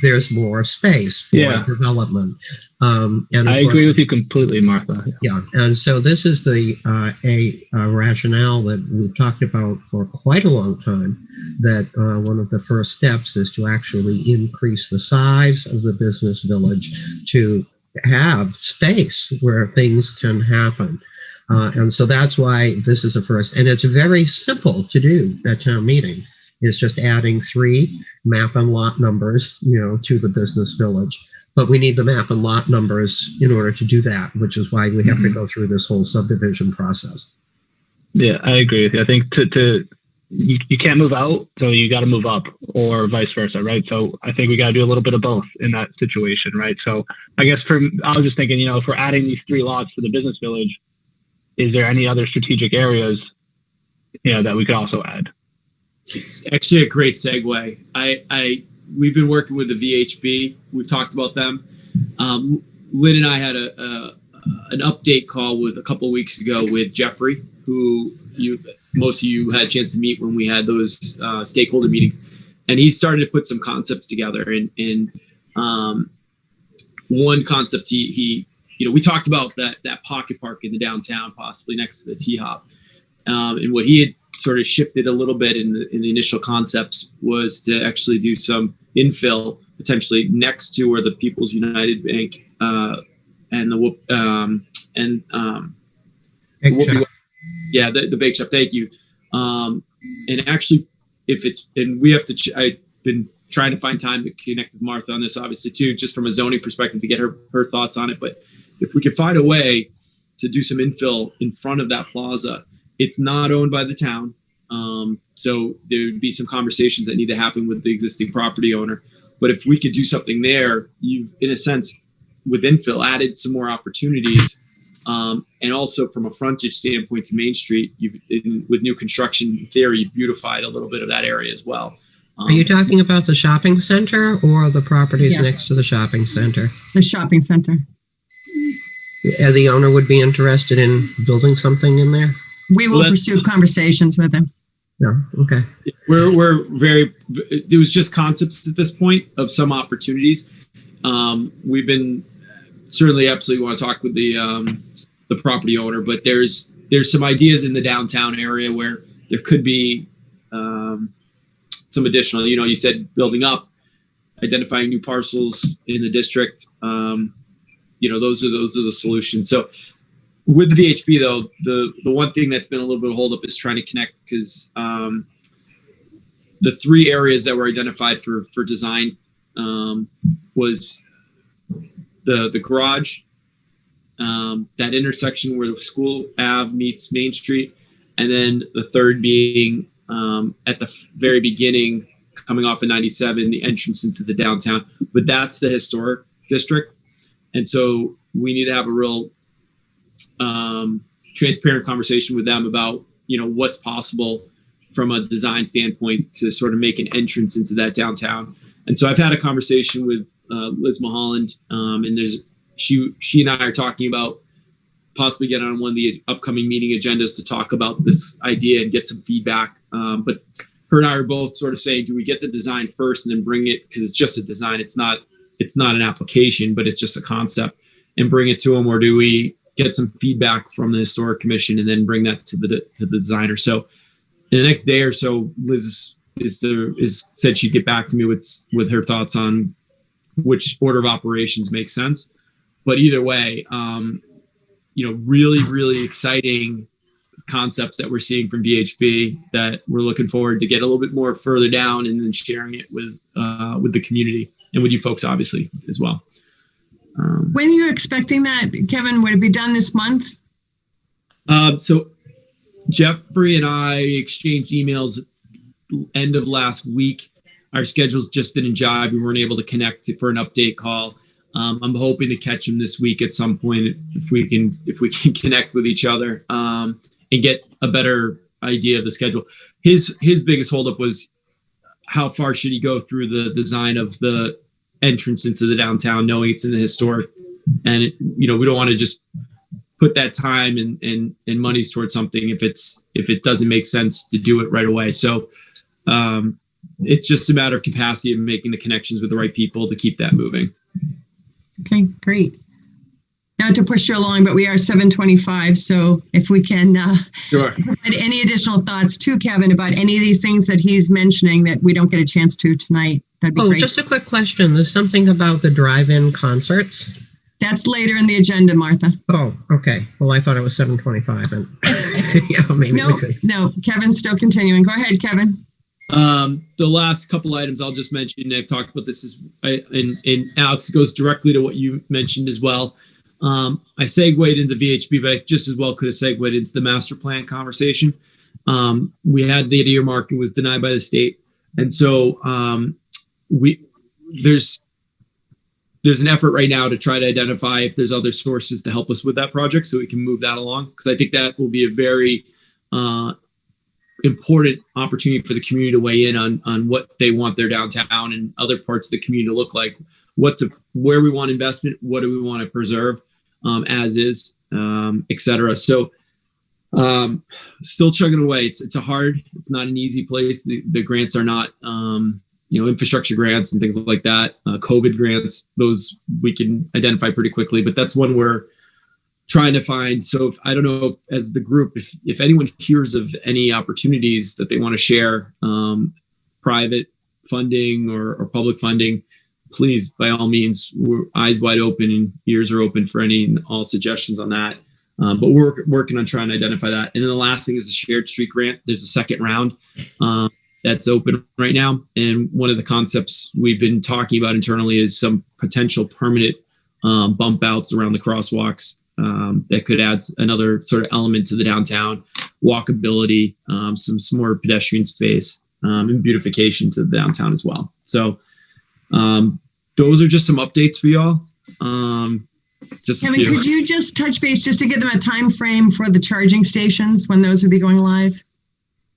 There's more space for development. And I agree with you completely, Martha. Yeah, and so this is the a rationale that we've talked about for quite a long time, that one of the first steps is to actually increase the size of the business village to have space where things can happen. And so that's why this is a first. And it's very simple to do at town meeting. It's just adding 3 map and lot numbers, to the business village. But we need the map and lot numbers in order to do that, which is why we have to go through this whole subdivision process. Yeah, I agree with you. I think you can't move out, so you got to move up, or vice versa, right? So I think we got to do a little bit of both in that situation, right? So I guess I was just thinking, if we're adding these 3 lots to the business village, is there any other strategic areas, that we could also add? It's actually a great segue. We've been working with the VHB. We've talked about them. Lynn and I had an update call with a couple of weeks ago with Jeffrey, who most of you had a chance to meet when we had those stakeholder meetings, and he started to put some concepts together. And one concept we talked about that pocket park in the downtown, possibly next to the T-Hop, and what he had sort of shifted a little bit in the initial concepts was to actually do some infill potentially next to where the People's United Bank and the bake shop. Thank you. And actually, I've been trying to find time to connect with Martha on this, obviously too, just from a zoning perspective to get her thoughts on it. But if we could find a way to do some infill in front of that plaza, it's not owned by the town. So there would be some conversations that need to happen with the existing property owner. But if we could do something there, you've, in a sense, with infill, added some more opportunities. And also from a frontage standpoint to Main Street, with new construction, in theory, you've beautified a little bit of that area as well. Are you talking about the shopping center or the properties Yes. next to the shopping center? The shopping center. The owner would be interested in building something in there? We will pursue conversations with him. No, okay. We're very, there was just concepts at this point of some opportunities. We've been certainly absolutely want to talk with the property owner, but there's some ideas in the downtown area where there could be some additional, you said building up, identifying new parcels in the district. Those are the solutions. So with the VHB though, the one thing that's been a little bit of hold up is trying to connect, because the three areas that were identified for design was the garage, that intersection where the School Ave meets Main Street, and then the third being at the very beginning, coming off of 97, the entrance into the downtown. But that's the historic district, and so we need to have a real transparent conversation with them about what's possible from a design standpoint to sort of make an entrance into that downtown. And so I've had a conversation with Liz Mulholland, and she and I are talking about possibly getting on one of the upcoming meeting agendas to talk about this idea and get some feedback. But her and I are both sort of saying, do we get the design first and then bring it, because it's just a design, it's not an application, but it's just a concept, and bring it to them, or do we get some feedback from the historic commission and then bring that to the designer? So in the next day or so, Liz said she'd get back to me with her thoughts on which order of operations makes sense. But either way, really, really exciting concepts that we're seeing from VHB that we're looking forward to get a little bit more further down and then sharing it with the community and with you folks, obviously, as well. When are you expecting that, Kevin? Would it be done this month? So Jeffrey and I exchanged emails end of last week. Our schedules just didn't jive. We weren't able to connect for an update call. I'm hoping to catch him this week at some point if we can connect with each other and get a better idea of the schedule. His biggest holdup was how far should he go through the design of the entrance into the downtown, knowing it's in the historic, and we don't want to just put that time and monies towards something if it doesn't make sense to do it right away. So it's just a matter of capacity of making the connections with the right people to keep that moving. Okay, great. Not to push you along, but we are 7:25. So if we can Sure. provide any additional thoughts to Kevin about any of these things that he's mentioning that we don't get a chance to tonight, that'd be great. Just a quick question. There's something about the drive-in concerts. That's later in the agenda, Martha. Oh, okay. Well, I thought it was 7:25, and yeah, maybe we could. No, Kevin's still continuing. Go ahead, Kevin. The last couple items I'll just mention, I've talked about this, and Alex, goes directly to what you mentioned as well. I segued into VHB, but I just as well could have segued into the master plan conversation. We had the earmark, it was denied by the state. And so there's an effort right now to try to identify if there's other sources to help us with that project so we can move that along. Because I think that will be a very important opportunity for the community to weigh in on what they want their downtown and other parts of the community to look like, where we want investment, what do we want to preserve as is, et cetera. So still chugging away. It's not an easy place. The grants are not, infrastructure grants and things like that, COVID grants, those we can identify pretty quickly, but that's one we're trying to find. So I don't know as the group, if anyone hears of any opportunities that they want to share, private funding or public funding, please, by all means, we're eyes wide open and ears are open for any and all suggestions on that. But we're working on trying to identify that. And then the last thing is a shared street grant. There's a second round that's open right now. And one of the concepts we've been talking about internally is some potential permanent bump outs around the crosswalks that could add another sort of element to the downtown. walkability, some more pedestrian space, and beautification to the downtown as well. So those are just some updates for y'all. Just Kevin, could you just touch base just to give them a time frame for the charging stations, when those would be going live?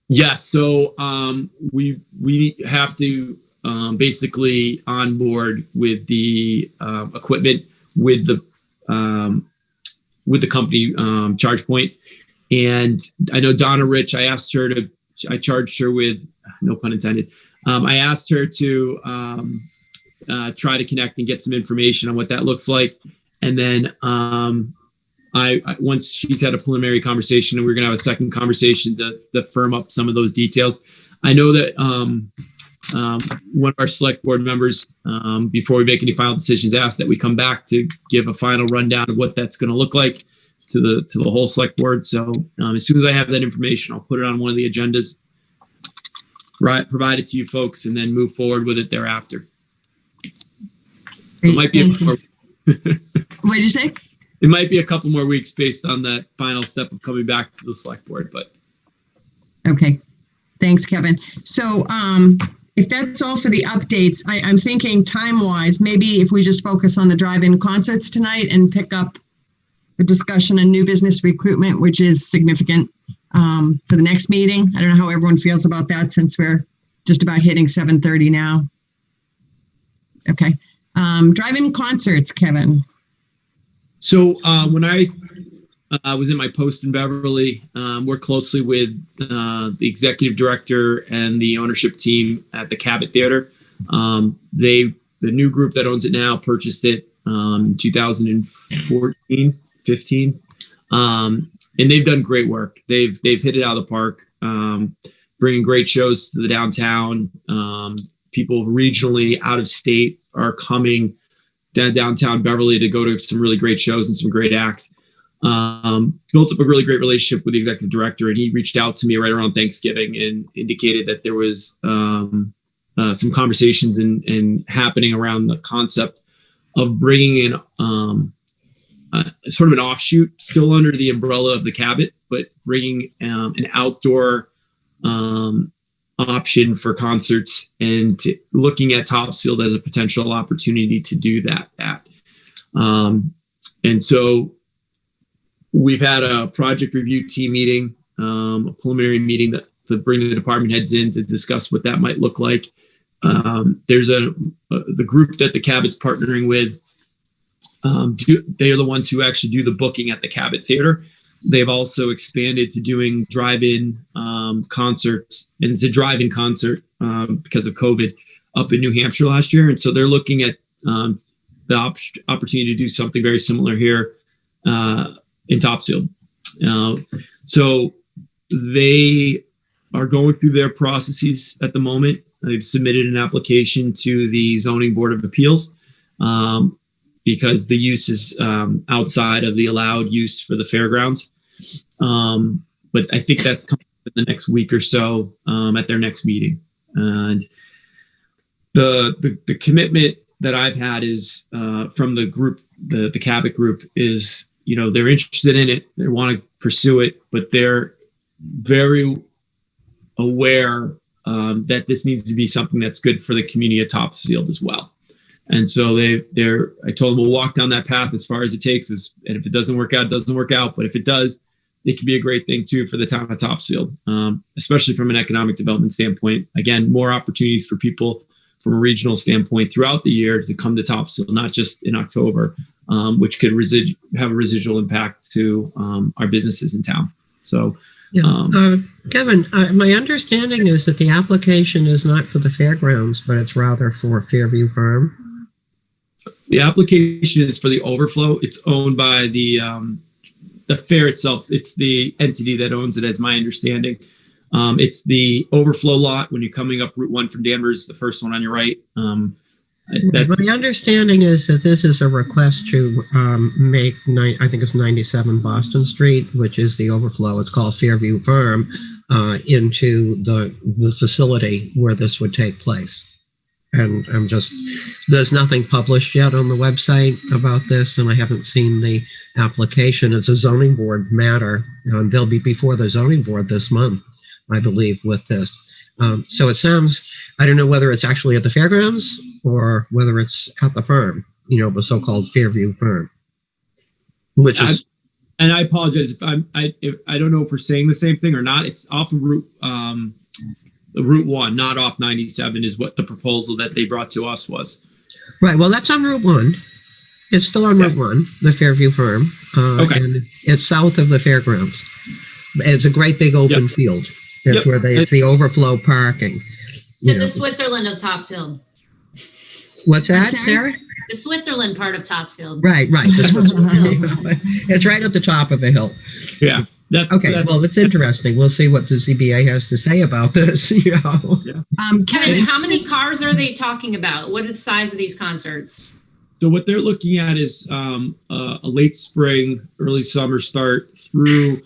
Yes. So we have to basically onboard with the equipment with the company ChargePoint. And I know Donna Rich, I charged her with, no pun intended. I asked her to try to connect and get some information on what that looks like. And then I once she's had a preliminary conversation, and we're going to have a second conversation to firm up some of those details. I know that one of our select board members, before we make any final decisions, asked that we come back to give a final rundown of what that's going to look like to the whole select board. So as soon as I have that information, I'll put it on one of the agendas, provide it to you folks, and then move forward with it thereafter. It might be What did you say? It might be a couple more weeks based on that final step of coming back to the select board, but. Okay. Thanks, Kevin. So if that's all for the updates, I'm thinking time-wise, maybe if we just focus on the drive-in concerts tonight and pick up the discussion on new business recruitment, which is significant for the next meeting. I don't know how everyone feels about that, since we're just about hitting 7:30 now. Okay. Drive-in concerts, Kevin. So when I was in my post in Beverly, worked closely with the executive director and the ownership team at the Cabot Theater. The new group that owns it now purchased it in 2014, 15. And they've done great work. They've hit it out of the park, bringing great shows to the downtown. People regionally out of state are coming downtown Beverly to go to some really great shows and some great acts. Built up a really great relationship with the executive director, and he reached out to me right around Thanksgiving and indicated that there was some conversations and happening around the concept of bringing in sort of an offshoot, still under the umbrella of the Cabot, but bringing an outdoor option for concerts, and looking at Topsfield as a potential opportunity to do that. And so we've had a project review team meeting, a preliminary meeting to bring the department heads in to discuss what that might look like. There's the group that the Cabot's partnering with. They are the ones who actually do the booking at the Cabot Theater. They've also expanded to doing drive-in concerts, and it's a drive-in concert because of COVID up in New Hampshire last year. And so they're looking at the opportunity to do something very similar here in Topsfield. So they are going through their processes at the moment. They've submitted an application to the Zoning Board of Appeals because the use is outside of the allowed use for the fairgrounds. But I think that's coming in the next week or so at their next meeting. And the commitment that I've had is from the group, the Cabot group, is, they're interested in it. They want to pursue it, but they're very aware that this needs to be something that's good for the community of Topsfield as well. And so I told them we'll walk down that path as far as it takes us. And if it doesn't work out, it doesn't work out. But if it does, it can be a great thing too for the town of Topsfield, especially from an economic development standpoint. Again, more opportunities for people from a regional standpoint throughout the year to come to Topsfield, not just in October, which could have a residual impact to our businesses in town. So, Kevin, my understanding is that the application is not for the fairgrounds, but it's rather for Fairview Farm. The application is for the overflow. It's owned by the fair itself. It's the entity that owns it, as my understanding. It's the overflow lot when you're coming up Route 1 from Danvers, the first one on your right. My understanding is that this is a request to make, I think it's 97 Boston Street, which is the overflow. It's called Fairview Farm, into the facility where this would take place. And there's nothing published yet on the website about this, and I haven't seen the application. It's a zoning board matter, and they'll be before the zoning board this month, I believe, with this. So it sounds, I don't know whether it's actually at the fairgrounds or whether it's at the farm, the so-called Fairview Farm, which is. And I apologize if I don't know if we're saying the same thing or not. It's off of Route 1, not off 97, is what the proposal that they brought to us was. Right. Well, that's on Route 1. It's still on Route 1, the Fairview Farm. Okay. And it's south of the fairgrounds. It's a great big open field. That's where it's the overflow parking. To the Switzerland of Topsfield. What's that, Sarah? The Switzerland part of Topsfield. Right. The Switzerland. It's right at the top of the hill. Yeah. Well, it's interesting. We'll see what the ZBA has to say about this. Kevin, how many cars are they talking about? What is the size of these concerts? So what they're looking at is a late spring, early summer start through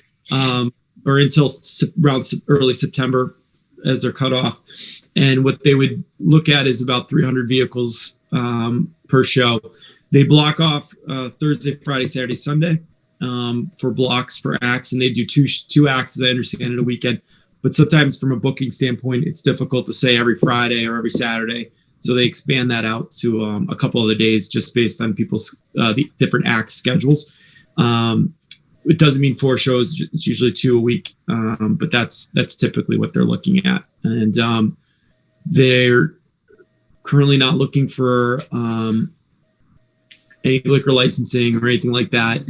or until around early September as their cutoff. And what they would look at is about 300 vehicles per show. They block off Thursday, Friday, Saturday, Sunday for blocks for acts, and they do two acts, as I understand it, a weekend. But sometimes from a booking standpoint, it's difficult to say every Friday or every Saturday. So they expand that out to a couple other days just based on people's the different act schedules. It doesn't mean 4 shows; it's usually 2 a week. But that's typically what they're looking at, and they're currently not looking for any liquor licensing or anything like that.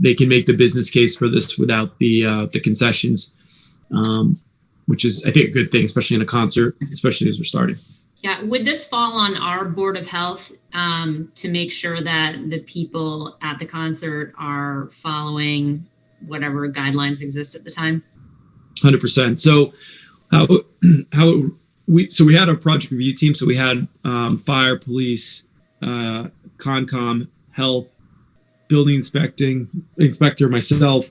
They can make the business case for this without the concessions, which is, I think, a good thing, especially in a concert, especially as we're starting. Yeah, would this fall on our Board of Health to make sure that the people at the concert are following whatever guidelines exist at the time? 100%. So we had a project review team. So we had fire, police, Concom, health, building inspector, myself.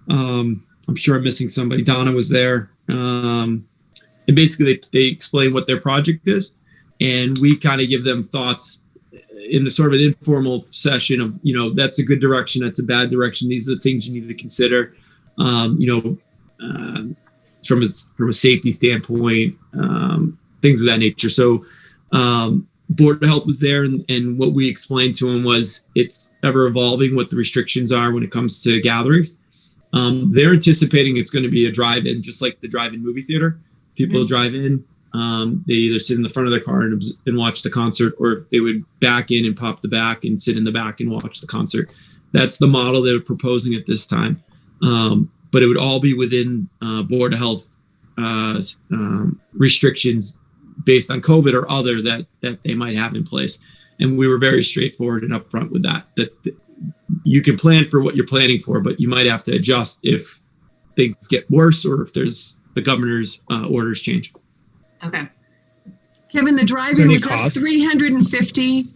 I'm sure I'm missing somebody. Donna was there. And basically they explain what their project is, and we kind of give them thoughts in a sort of an informal session of, that's a good direction, that's a bad direction, these are the things you need to consider, from a safety standpoint, things of that nature. So Board of Health was there, and what we explained to them was it's ever evolving what the restrictions are when it comes to gatherings. They're anticipating it's going to be a drive-in, just like the drive-in movie theater. People drive in, they either sit in the front of their car and watch the concert, or they would back in and pop the back and sit in the back and watch the concert. That's the model they're proposing at this time. But it would all be within Board of Health restrictions based on COVID or other that they might have in place. And we were very straightforward and upfront with that you can plan for what you're planning for, but you might have to adjust if things get worse or if there's the governor's orders change. Okay. Kevin, the drive-in was at 350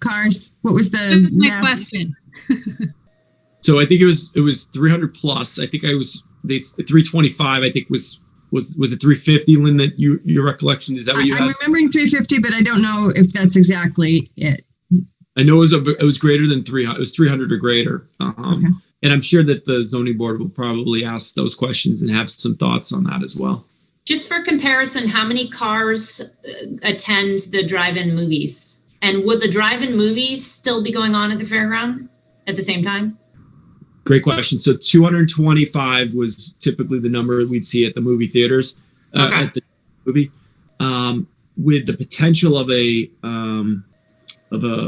cars. What was the question? So I think it was 300 plus. I think 325. I think was it 350, Lynn? That your recollection, is that what you had? I'm remembering 350, but I don't know if that's exactly it. I know it was greater than 300. It was 300 or greater. Okay. And I'm sure that the zoning board will probably ask those questions and have some thoughts on that as well. Just for comparison, how many cars attend the drive-in movies? And would the drive-in movies still be going on at the fairground at the same time? Great question. So 225 was typically the number we'd see at the movie theaters, at the movie, with the potential of a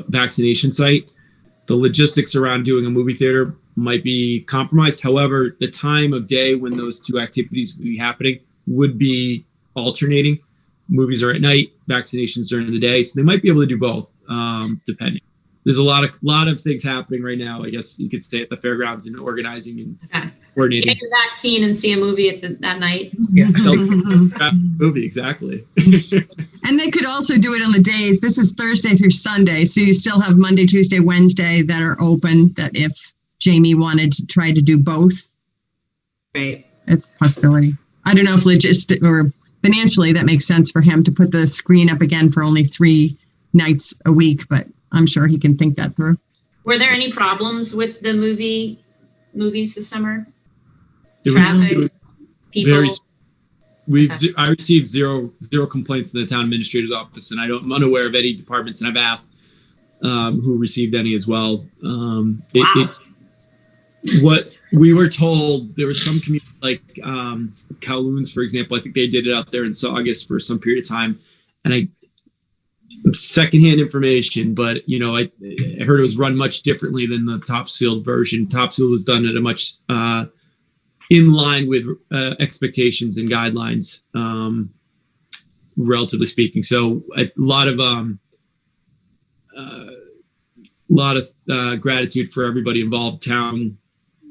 vaccination site. The logistics around doing a movie theater might be compromised. However, the time of day when those two activities would be happening would be alternating. Movies are at night, vaccinations during the day. So they might be able to do both, depending. There's a lot of things happening right now, I guess you could say, at the fairgrounds and organizing and coordinating. Get your vaccine and see a movie that night. Yeah, movie, exactly. And they could also do it on the days. This is Thursday through Sunday, so you still have Monday, Tuesday, Wednesday that are open, that if Jamie wanted to try to do both, right, it's a possibility. I don't know if logistic or financially, that makes sense for him to put the screen up again for only 3 nights a week, but I'm sure he can think that through. Were there any problems with the movies this summer? It Traffic, was people? I received zero complaints in the town administrator's office, and I'm unaware of any departments, and I've asked who received any as well. It's what we were told. There was some community, like Kowloon's, for example. I think they did it out there in Saugus for some period of time, and secondhand information, but I heard it was run much differently than the Topsfield version. Topsfield was done at a much in line with expectations and guidelines, relatively speaking. So a lot of gratitude for everybody involved, town,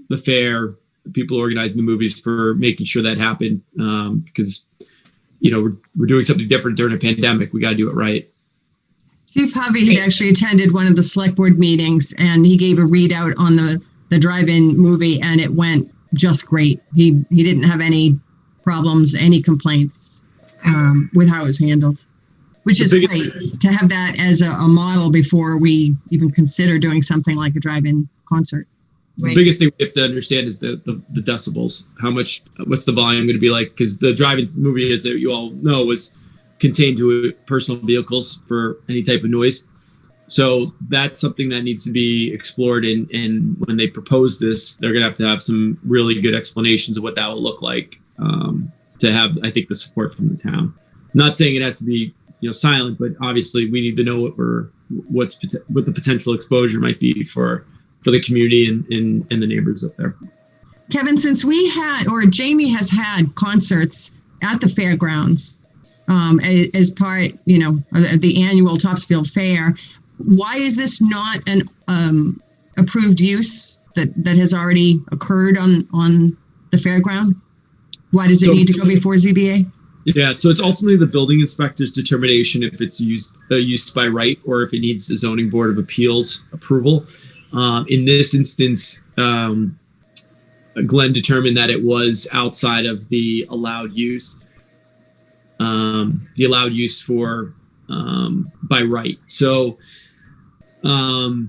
the fair, the people organizing the movies, for making sure that happened. Because we're doing something different during a pandemic. We got to do it right. Chief Hovey had actually attended one of the select board meetings, and he gave a readout on the drive-in movie, and it went just great. He didn't have any problems, any complaints with how it was handled, which is great to have that as a model before we even consider doing something like a drive-in concert. The biggest thing we have to understand is the decibels. What's the volume going to be like? Because the drive-in movie, as you all know, was contained to personal vehicles for any type of noise. So that's something that needs to be explored. And when they propose this, they're going to have some really good explanations of what that will look like, to have, I think, the support from the town. I'm not saying it has to be silent, but obviously we need to know what the potential exposure might be for the community and the neighbors up there. Kevin, since Jamie has had concerts at the fairgrounds, as part, of the annual Topsfield Fair, why is this not an approved use that has already occurred on the fairground? Why does it need to go before ZBA? Yeah, so it's ultimately the building inspector's determination if it's used by right or if it needs the zoning board of appeals approval. In this instance, Glenn determined that it was outside of the allowed use. The allowed use for by right. So, I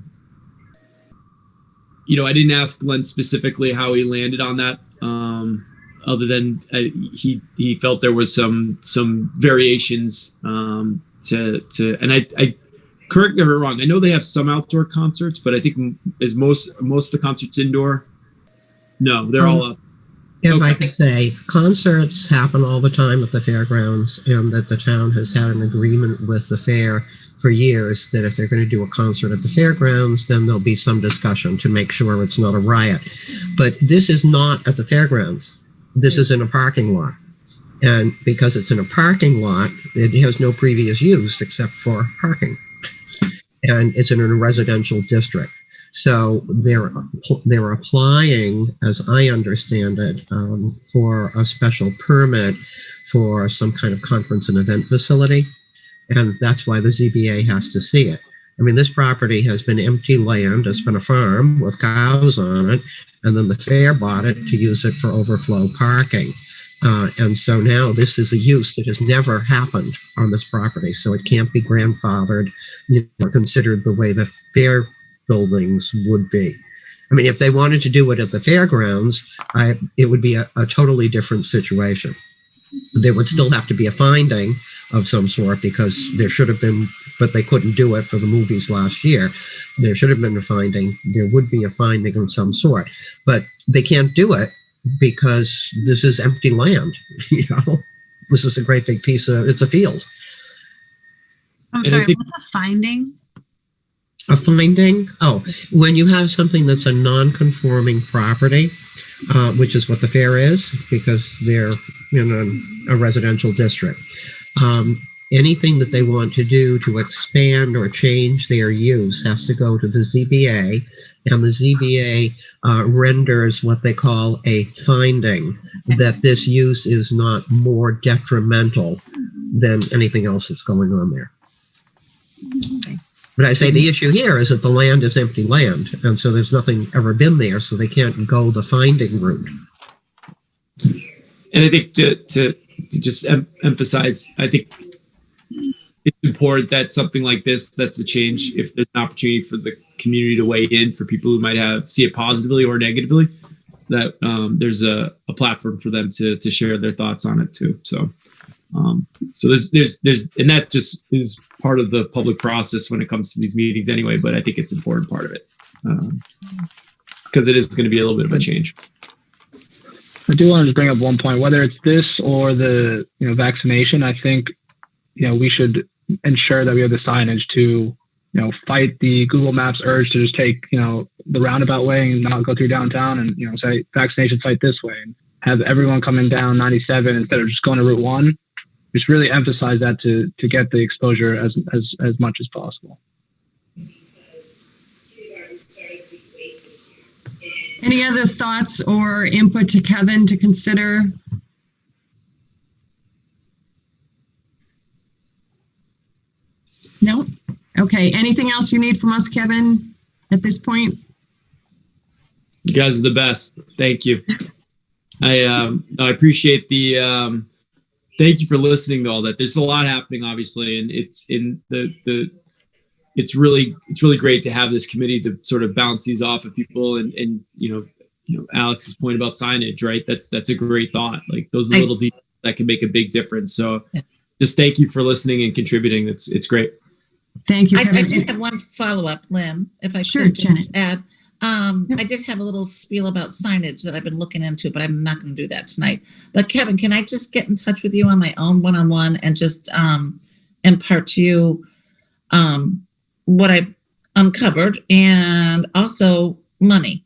didn't ask Glenn specifically how he landed on that, other than he felt there was some variations to and I correct me if I'm wrong. I know they have some outdoor concerts, but I think is most of the concerts indoor. No, they're all up. If I could say, concerts happen all the time at the fairgrounds, and that the town has had an agreement with the fair for years that if they're going to do a concert at the fairgrounds, then there'll be some discussion to make sure it's not a riot. But this is not at the fairgrounds. This is in a parking lot. And because it's in a parking lot, it has no previous use except for parking. And it's in a residential district. So they're applying, as I understand it, for a special permit for some kind of conference and event facility. And that's why the ZBA has to see it. I mean, this property has been empty land. It's been a farm with cows on it. And then the fair bought it to use it for overflow parking. And so now this is a use that has never happened on this property. So it can't be grandfathered, considered the way the fair buildings would be. I mean, if they wanted to do it at the fairgrounds, it would be a totally different situation. There would still have to be a finding of some sort because there should have been, but they couldn't do it for the movies last year. There should have been a finding. There would be a finding of some sort, but they can't do it because this is empty land. This is a great big piece of, it's a field. I'm sorry, what's a finding? A finding? Oh, when you have something that's a non-conforming property, which is what the fair is, because they're in a residential district. Anything that they want to do to expand or change their use has to go to the ZBA, and the ZBA renders what they call a finding that this use is not more detrimental than anything else that's going on there. Okay. But I say the issue here is that the land is empty land, and so there's nothing ever been there, so they can't go the finding route. And I think to to just emphasize, I think it's important that something like this, that's a change. If there's an opportunity for the community to weigh in, for people who might see it positively or negatively, that there's a platform for them to share their thoughts on it too. So there's and that just is part of the public process when it comes to these meetings anyway. But I think it's an important part of it because it is going to be a little bit of a change. I do want to bring up one point, whether it's this or the vaccination. I think we should ensure that we have the signage to fight the Google Maps urge to just take the roundabout way and not go through downtown and say vaccination site this way and have everyone coming down 97 instead of just going to Route 1. Just really emphasize that to get the exposure as much as possible. Any other thoughts or input to Kevin to consider? No? Okay. Anything else you need from us, Kevin, at this point? You guys are the best. Thank you. I appreciate the thank you for listening to all that. There's a lot happening, obviously, and it's really great to have this committee to sort of bounce these off of people and Alex's point about signage, right? That's a great thought. Like those are little details that can make a big difference. So just thank you for listening and contributing. It's great. Thank you. I do have one follow-up, Lynn, if I sure, could Janet. add. I did have a little spiel about signage that I've been looking into, but I'm not going to do that tonight. But Kevin, can I just get in touch with you on my own one-on-one and just impart to you what I've uncovered, and also money.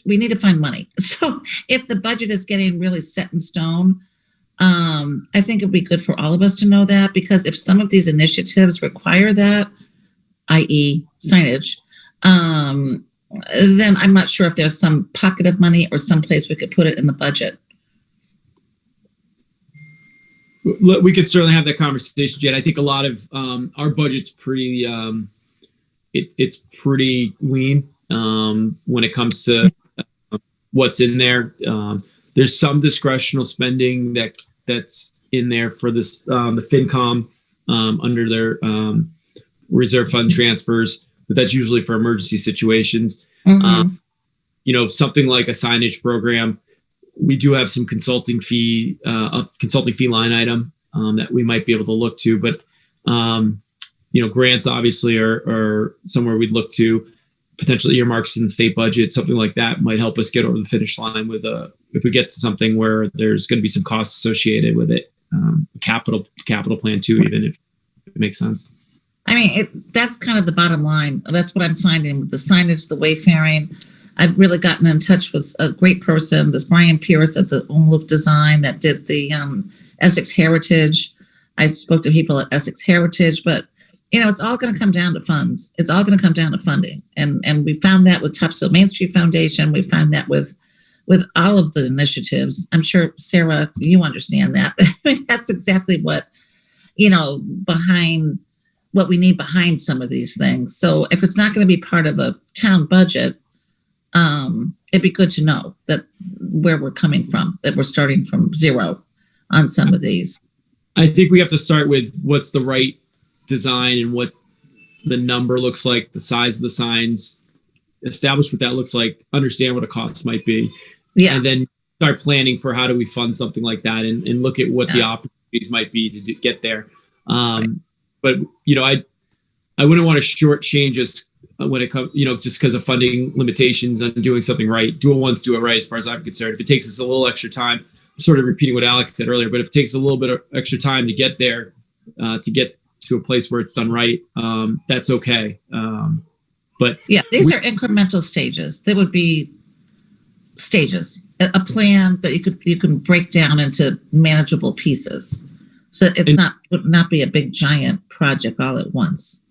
We need to find money. So if the budget is getting really set in stone, I think it'd be good for all of us to know that, because if some of these initiatives require that, i.e. signage, then I'm not sure if there's some pocket of money or some place we could put it in the budget. We could certainly have that conversation, Jen. I think a lot of our budget's pretty, it's pretty lean when it comes to what's in there. There's some discretional spending that's in there for this, the FinCom under their reserve fund transfers, but that's usually for emergency situations. Mm-hmm. Something like a signage program. We do have some consulting fee line item that we might be able to look to, but grants obviously are somewhere we'd look to. Potential earmarks in the state budget, something like that might help us get over the finish line with if we get to something where there's going to be some costs associated with it. Capital plan too, even if it makes sense. I mean, that's kind of the bottom line. That's what I'm finding with the signage, the wayfaring. I've really gotten in touch with a great person, this Brian Pierce at the Own Loop Design that did the Essex Heritage. I spoke to people at Essex Heritage, but it's all going to come down to funds. It's all going to come down to funding. And we found that with Topsfield Main Street Foundation. We found that with all of the initiatives. I'm sure, Sarah, you understand that. I mean, that's exactly what, behind what we need behind some of these things. So if it's not going to be part of a town budget, it'd be good to know that where we're coming from, that we're starting from zero on some of these. I think we have to start with what's the right design and what the number looks like, the size of the signs, establish what that looks like, understand what a cost might be, and then start planning for how do we fund something like that and look at what the opportunities might be to get there. But I wouldn't want to shortchange us when it comes, just because of funding limitations and doing something right. Do it once, do it right, as far as I'm concerned. If it takes us a little extra time, I'm sort of repeating what Alex said earlier, but if it takes a little bit of extra time to get there, to get to a place where it's done right, that's okay. But these are incremental stages. There would be stages, a plan that you can break down into manageable pieces. So would not be a big giant project all at once.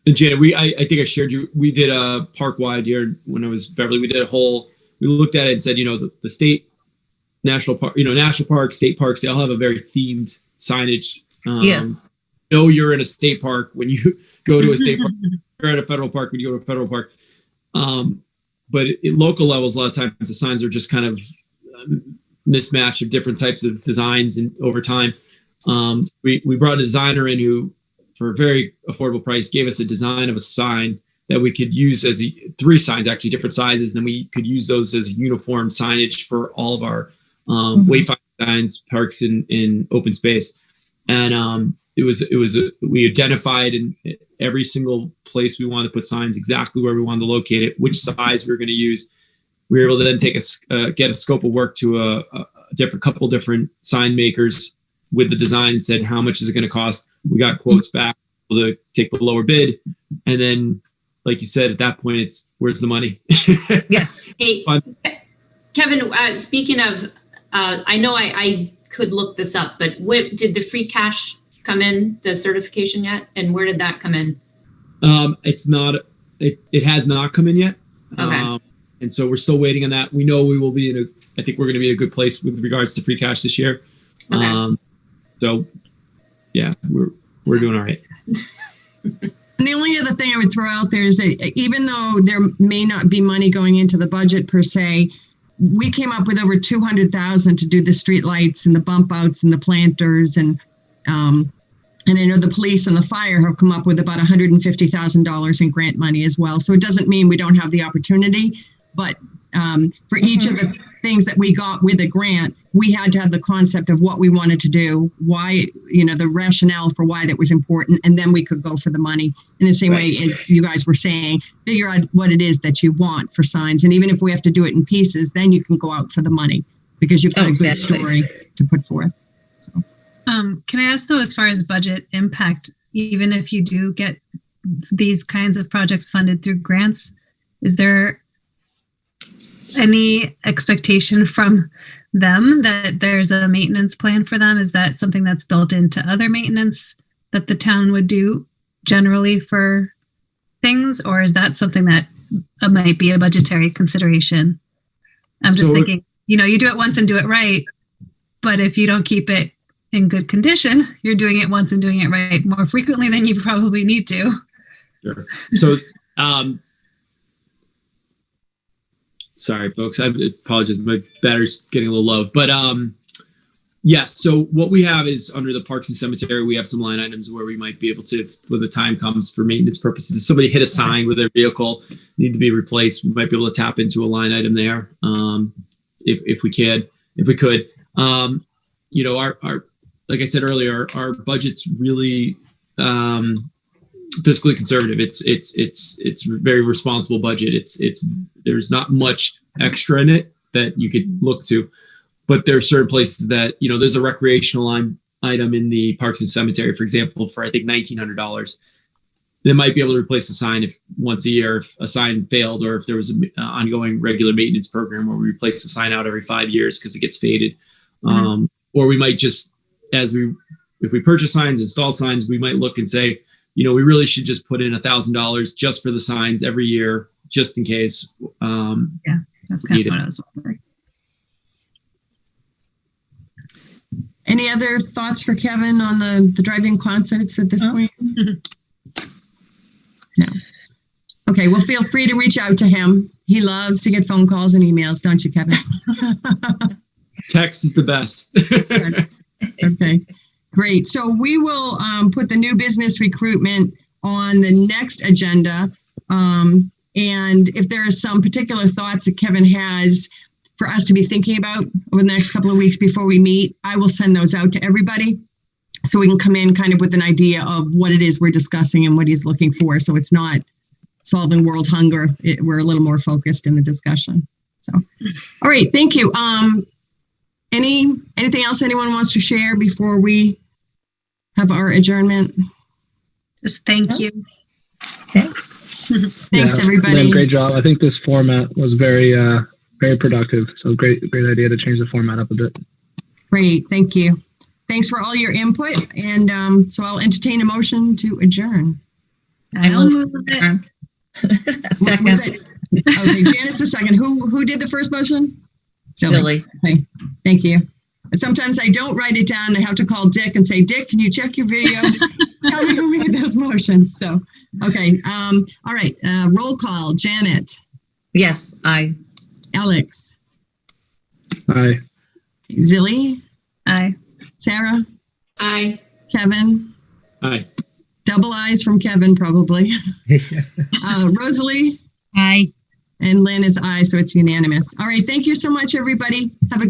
And Janet, I think I shared you. We did a park-wide here when I was Beverly. We did we looked at it and said, the state, national park, national parks, state parks, they all have a very themed signage. Yes. You're in a state park when you go to a state park. You're at a federal park when you go to a federal park. But at local levels, a lot of times the signs are just kind of mismatch of different types of designs and over time. We brought a designer in who, for a very affordable price, gave us a design of a sign that we could use as 3 signs, actually different sizes. Then we could use those as uniform signage for all of our wayfinding signs, parks, in open space. And we identified in every single place we wanted to put signs, exactly where we wanted to locate it, which size we were going to use. We were able to then get a scope of work to a couple different sign makers with the design, said how much is it going to cost. We got quotes back to take the lower bid, and then, like you said, at that point, it's where's the money? Yes. Hey, Kevin, speaking of, I know I could look this up, but did the free cash come in, the certification yet? And where did that come in? It's not, it has not come in yet. Okay. And so we're still waiting on that. We know we will be I think we're going to be in a good place with regards to free cash this year. Okay. So yeah, we're doing all right. And the only other thing I would throw out there is that even though there may not be money going into the budget per se, we came up with over 200,000 to do the street lights and the bump outs and the planters, and I know the police and the fire have come up with about $150,000 in grant money as well. So it doesn't mean we don't have the opportunity, but for each of the things that we got with a grant, we had to have the concept of what we wanted to do, why, the rationale for why that was important, and then we could go for the money in the same way as you guys were saying, figure out what it is that you want for signs. And even if we have to do it in pieces, then you can go out for the money because you've got a good story to put forth. So. Can I ask though, as far as budget impact, even if you do get these kinds of projects funded through grants, is there any expectation from them that there's a maintenance plan for them? Is that something that's built into other maintenance that the town would do generally for things? Or is that something that might be a budgetary consideration? I'm just thinking, you do it once and do it right. But if you don't keep it in good condition, you're doing it once and doing it right more frequently than you probably need to. Sure. So, sorry, folks. I apologize. My battery's getting a little low. But yes, so what we have is under the Parks and Cemetery, we have some line items where we might be able to, when the time comes for maintenance purposes, if somebody hit a sign with their vehicle, need to be replaced, we might be able to tap into a line item there if we could. Our like I said earlier, our budget's really fiscally conservative. It's a very responsible budget. There's not much extra in it that you could look to, but there are certain places that, there's a recreational item in the Parks and Cemetery, for example, for I think $1,900. They might be able to replace the sign once a year if a sign failed, or if there was an ongoing regular maintenance program where we replace the sign out every 5 years because it gets faded. Or we might just, if we purchase signs, install signs, we might look and say, we really should just put in $1,000 just for the signs every year, just in case. Yeah, that's kind of what I was wondering. Any other thoughts for Kevin on the drive-in concerts at this point? No. Okay, well, feel free to reach out to him. He loves to get phone calls and emails, don't you, Kevin? Text is the best. Okay, great. So we will put the new business recruitment on the next agenda. And if there are some particular thoughts that Kevin has for us to be thinking about over the next couple of weeks before we meet, I will send those out to everybody so we can come in kind of with an idea of what it is we're discussing and what he's looking for. So it's not solving world hunger. We're a little more focused in the discussion. So, all right, thank you. Anything else anyone wants to share before we have our adjournment? Just thank you. Thanks. Thanks, everybody. Lynn, great job. I think this format was very productive. So great idea to change the format up a bit. Great, thank you. Thanks for all your input. And so I'll entertain a motion to adjourn. I'll move it. Second. Okay, Janet's a second. Who did the first motion? Silly. Okay, thank you. Sometimes I don't write it down. I have to call Dick and say, Dick, can you check your video? Tell me who made those motions. So, okay. All right. Roll call. Janet. Yes, aye. Alex. Aye. Zilly. Aye. Sarah. Aye. Kevin? Aye. Double eyes from Kevin, probably. Rosalie? Aye. And Lynn is aye, so it's unanimous. All right. Thank you so much, everybody. Have a great